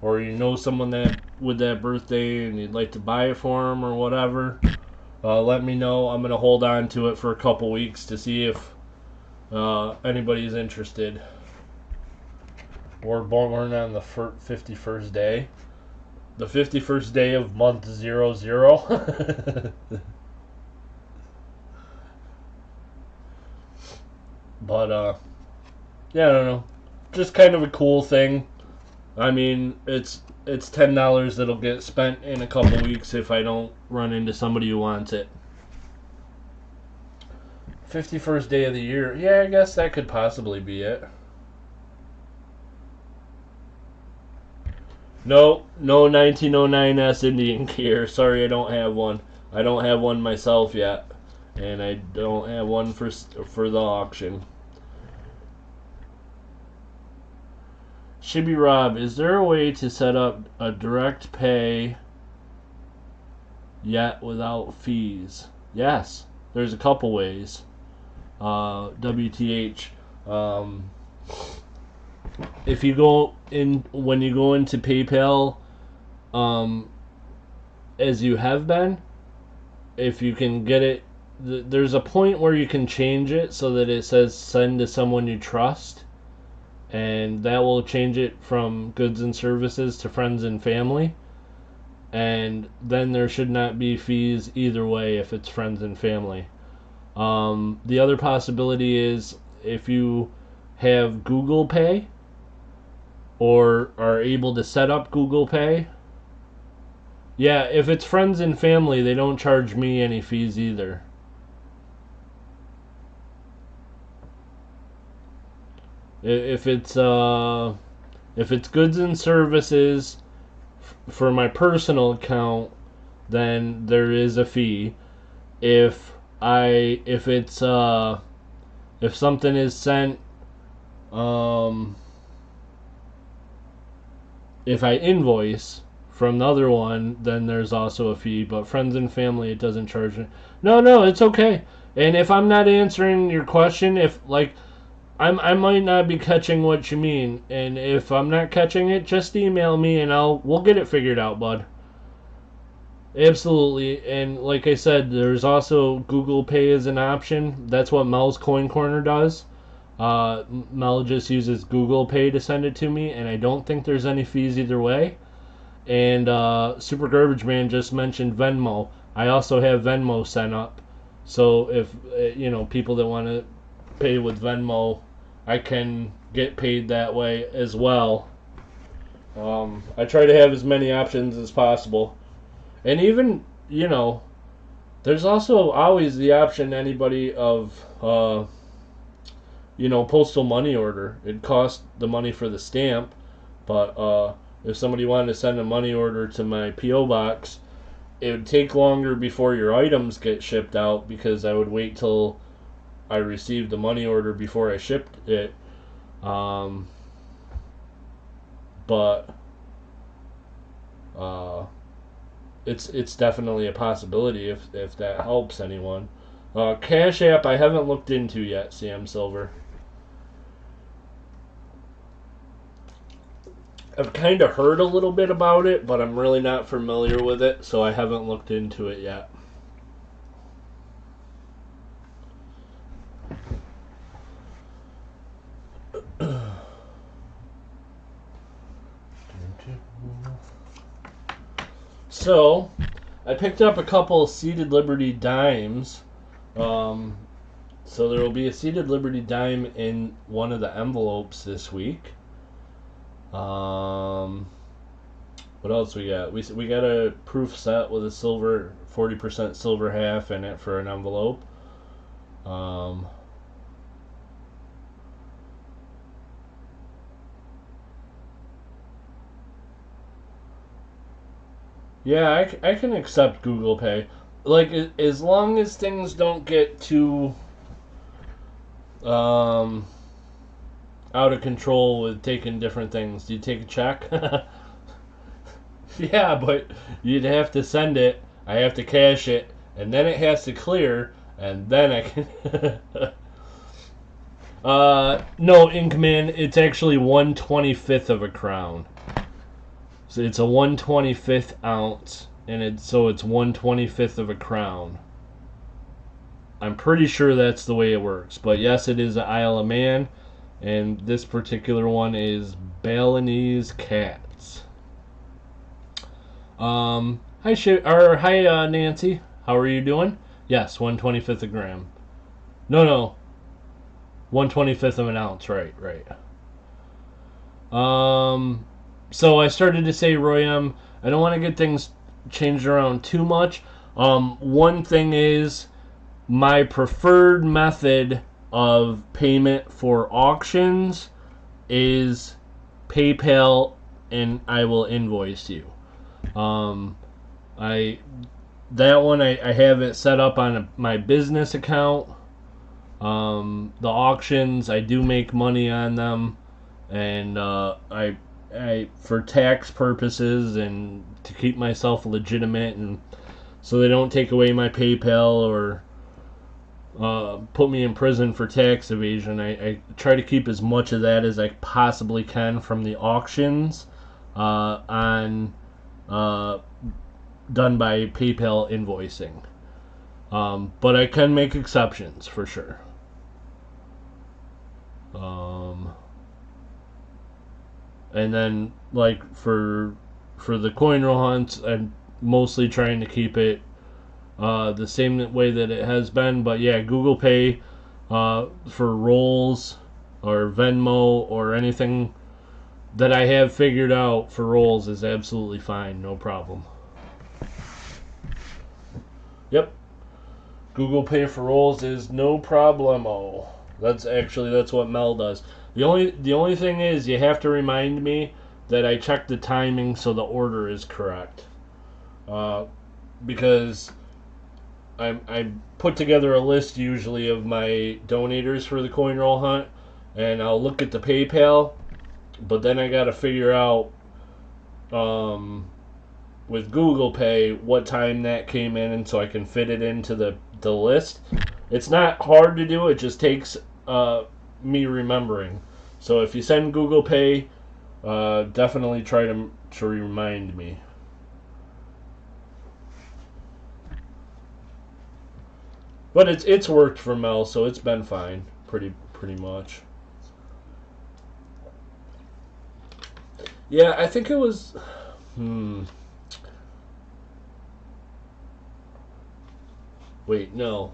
or you know someone that with that birthday and you'd like to buy it for them or whatever, let me know. I'm going to hold on to it for a couple weeks to see if anybody's interested. Or born on the 51st day. The 51st day of month 00. But, yeah, I don't know. Just kind of a cool thing. I mean, it's $10 that'll get spent in a couple weeks if I don't run into somebody who wants it. 51st day of the year. Yeah, I guess that could possibly be it. No 1909S Indian gear. Sorry, I don't have one. I don't have one myself yet. And I don't have one for the auction. Shibby Rob, is there a way to set up a direct pay yet without fees? Yes, there's a couple ways. WTH. If you go in, when you go into PayPal, as you have been, if you can get it, there's a point where you can change it so that it says send to someone you trust, and that will change it from goods and services to friends and family, and then there should not be fees either way if it's friends and family. The other possibility is if you have Google Pay or are able to set up Google Pay. Yeah, if it's friends and family, they don't charge me any fees either. If it's goods and services for my personal account, then there is a fee. If something is sent, if I invoice from the other one, then there's also a fee. But friends and family, it doesn't charge me. No, it's okay. And if I'm not answering your question, if like I might not be catching what you mean, and if I'm not catching it, just email me and we'll get it figured out, bud. Absolutely. And like I said, there's also Google Pay as an option. That's what Mel's Coin Corner does. Mel just uses Google Pay to send it to me, and I don't think there's any fees either way. And Super Garbage Man just mentioned Venmo. I also have Venmo set up, so if people that want to pay with Venmo, I can get paid that way as well. I try to have as many options as possible. And even, there's also always the option, anybody, of, postal money order. It costs the money for the stamp, but if somebody wanted to send a money order to my P.O. box, it would take longer before your items get shipped out because I would wait till I received the money order before I shipped it. But it's definitely a possibility if that helps anyone. Cash App I haven't looked into yet, Sam Silver. I've kind of heard a little bit about it, but I'm really not familiar with it, so I haven't looked into it yet. So, I picked up a couple Seated Liberty dimes. So there will be a Seated Liberty dime in one of the envelopes this week. What else we got? We got a proof set with a silver 40% silver half in it for an envelope. Yeah, I can accept Google Pay. Like, as long as things don't get too out of control with taking different things. Do you take a check? Yeah, but you'd have to send it, I have to cash it, and then it has to clear, and then I can... No, Inkman, it's actually 1/25th of a crown. So it's a 1/25th ounce, and it's 1/25th of a crown. I'm pretty sure that's the way it works. But yes, it is an Isle of Man, and this particular one is Balinese cats. Hi, Nancy. How are you doing? Yes, 1/25th a gram. No, 1/25th of an ounce. Right. So I started to say, Roy, I don't want to get things changed around too much. One thing is, my preferred method of payment for auctions is PayPal, and I will invoice you. I have it set up on my business account. The auctions, I do make money on them, and I for tax purposes and to keep myself legitimate, and so they don't take away my PayPal or put me in prison for tax evasion. I try to keep as much of that as I possibly can from the auctions done by PayPal invoicing. But I can make exceptions for sure. And then, like, for the coin roll hunts, I'm mostly trying to keep it the same way that it has been. But yeah, Google Pay for rolls or Venmo or anything that I have figured out for rolls is absolutely fine, no problem. Yep, Google Pay for rolls is no problemo. That's what Mel does. The only thing is, you have to remind me that I check the timing so the order is correct. Because I put together a list usually of my donators for the coin roll hunt, and I'll look at the PayPal, but then I gotta figure out with Google Pay what time that came in, and so I can fit it into the list. It's not hard to do, it just takes me remembering. So if you send Google Pay, definitely try to remind me. But it's worked for Mel, so it's been fine, pretty much. Yeah, I think it was. Wait, no.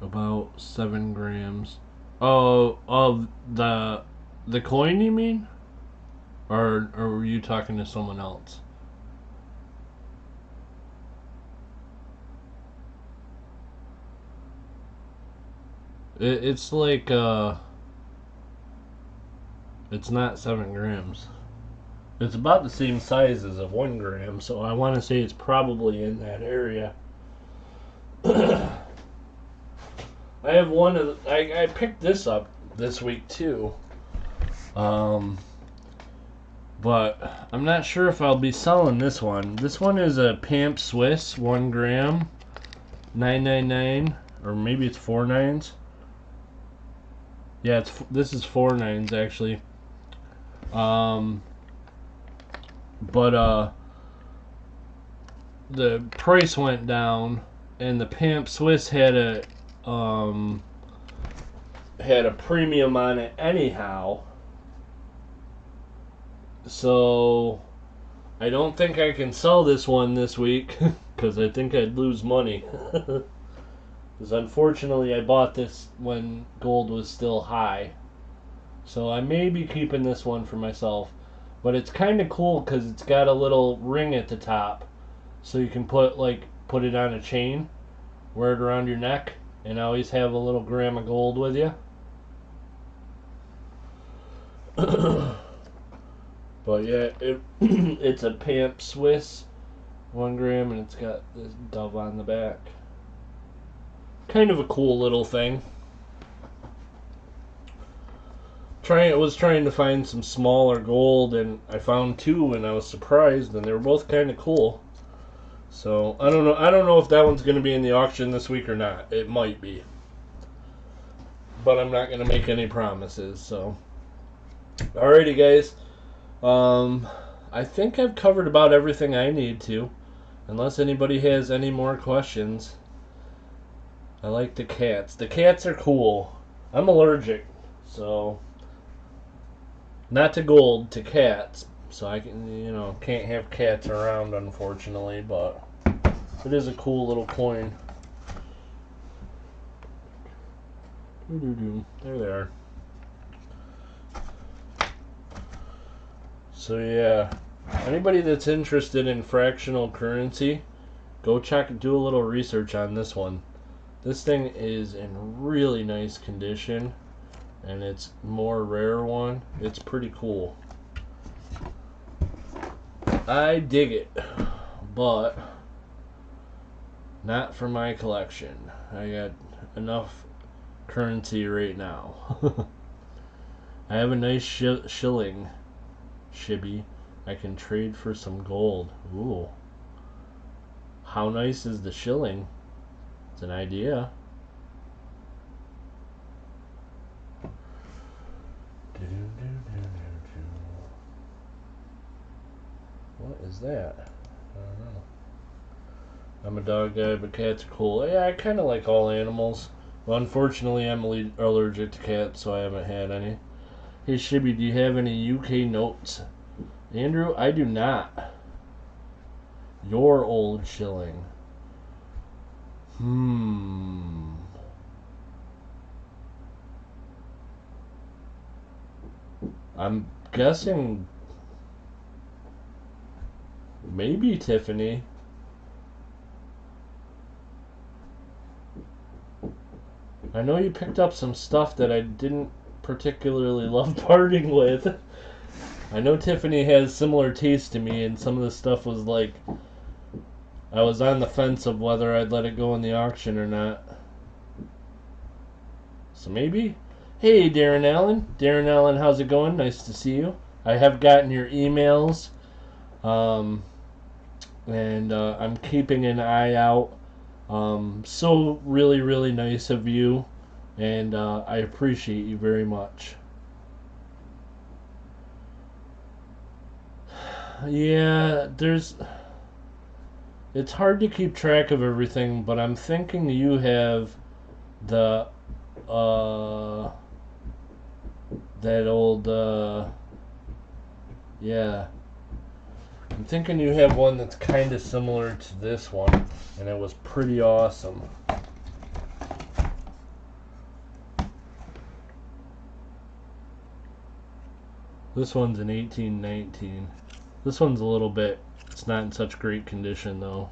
About 7 grams. Oh, of the coin, you mean? Or were you talking to someone else? It's like it's not 7 grams. It's about the same size as a 1 gram, so I want to say it's probably in that area. I have one of I picked this up this week too. But I'm not sure if I'll be selling this one. This one is a Pamp Swiss 1 gram, $9.99, or maybe it's 4 nines. Yeah, this is 4 nines actually. But the price went down, and the Pamp Swiss had a premium on it anyhow. So I don't think I can sell this one this week because I think I'd lose money. Because unfortunately I bought this when gold was still high. So I may be keeping this one for myself. But it's kind of cool because it's got a little ring at the top. So you can put it on a chain, wear it around your neck, and always have a little gram of gold with you. But yeah, it's a Pamp Swiss 1 gram, and it's got this dove on the back. Kind of a cool little thing. I was trying to find some smaller gold, and I found 2, and I was surprised, and they were both kind of cool. So I don't know if that one's going to be in the auction this week or not. It might be, but I'm not going to make any promises. So, alrighty, guys. I think I've covered about everything I need to, unless anybody has any more questions. I like the cats. The cats are cool. I'm allergic, so not to gold, to cats. So I can't have cats around, unfortunately, but it is a cool little coin. There they are. So yeah, anybody that's interested in fractional currency, go do a little research on this one. This thing is in really nice condition, and it's more rare one. It's pretty cool. I dig it, but not for my collection. I got enough currency right now. I have a nice shilling, Shibby. I can trade for some gold. Ooh. How nice is the shilling? It's an idea. What is that? I don't know. I'm a dog guy, but cats are cool. Yeah, I kind of like all animals. Well, unfortunately, I'm allergic to cats, so I haven't had any. Hey, Shibby, do you have any UK notes? Andrew, I do not. Your old shilling. I'm guessing maybe Tiffany. I know you picked up some stuff that I didn't particularly love parting with. I know Tiffany has similar taste to me, and some of the stuff was like, I was on the fence of whether I'd let it go in the auction or not. So maybe? Hey, Darren Allen. Darren Allen, how's it going? Nice to see you. I have gotten your emails, and I'm keeping an eye out. So really, really nice of you, and I appreciate you very much. Yeah, it's hard to keep track of everything, but I'm thinking you have the that old yeah. I'm thinking you have one that's kind of similar to this one, and it was pretty awesome. This one's an 1819. This one's a little bit, it's not in such great condition though.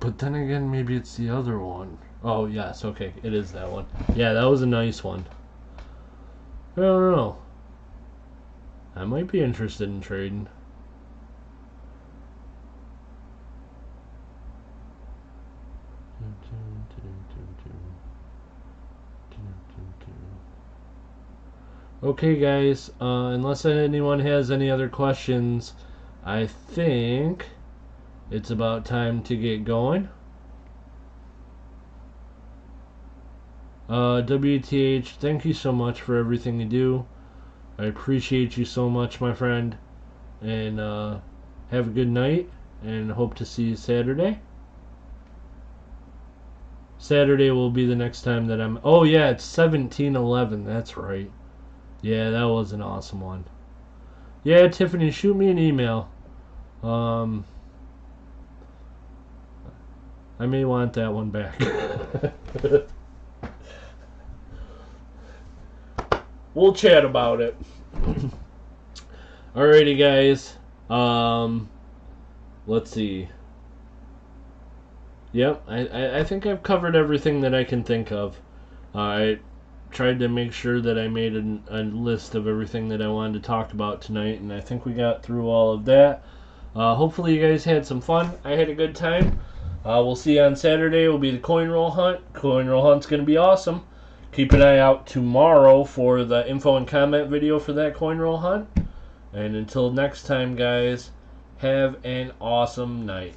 But then again, maybe it's the other one. Oh, yes, okay, it is that one. Yeah, that was a nice one. I don't know. I might be interested in trading. Okay, guys, unless anyone has any other questions, I think it's about time to get going. WTH, thank you so much for everything you do. I appreciate you so much, my friend. And have a good night, and hope to see you Saturday. Saturday will be the next time that I'm... Oh, yeah, it's 1711. That's right. Yeah, that was an awesome one. Yeah, Tiffany, shoot me an email. I may want that one back. We'll chat about it. Alrighty, guys. Let's see. Yep, I think I've covered everything that I can think of. I tried to make sure that I made a list of everything that I wanted to talk about tonight, and I think we got through all of that. Hopefully you guys had some fun. I had a good time. We'll see you on Saturday. It will be the coin roll hunt. Coin roll hunt's going to be awesome. Keep an eye out tomorrow for the info and comment video for that coin roll hunt. And until next time, guys, have an awesome night.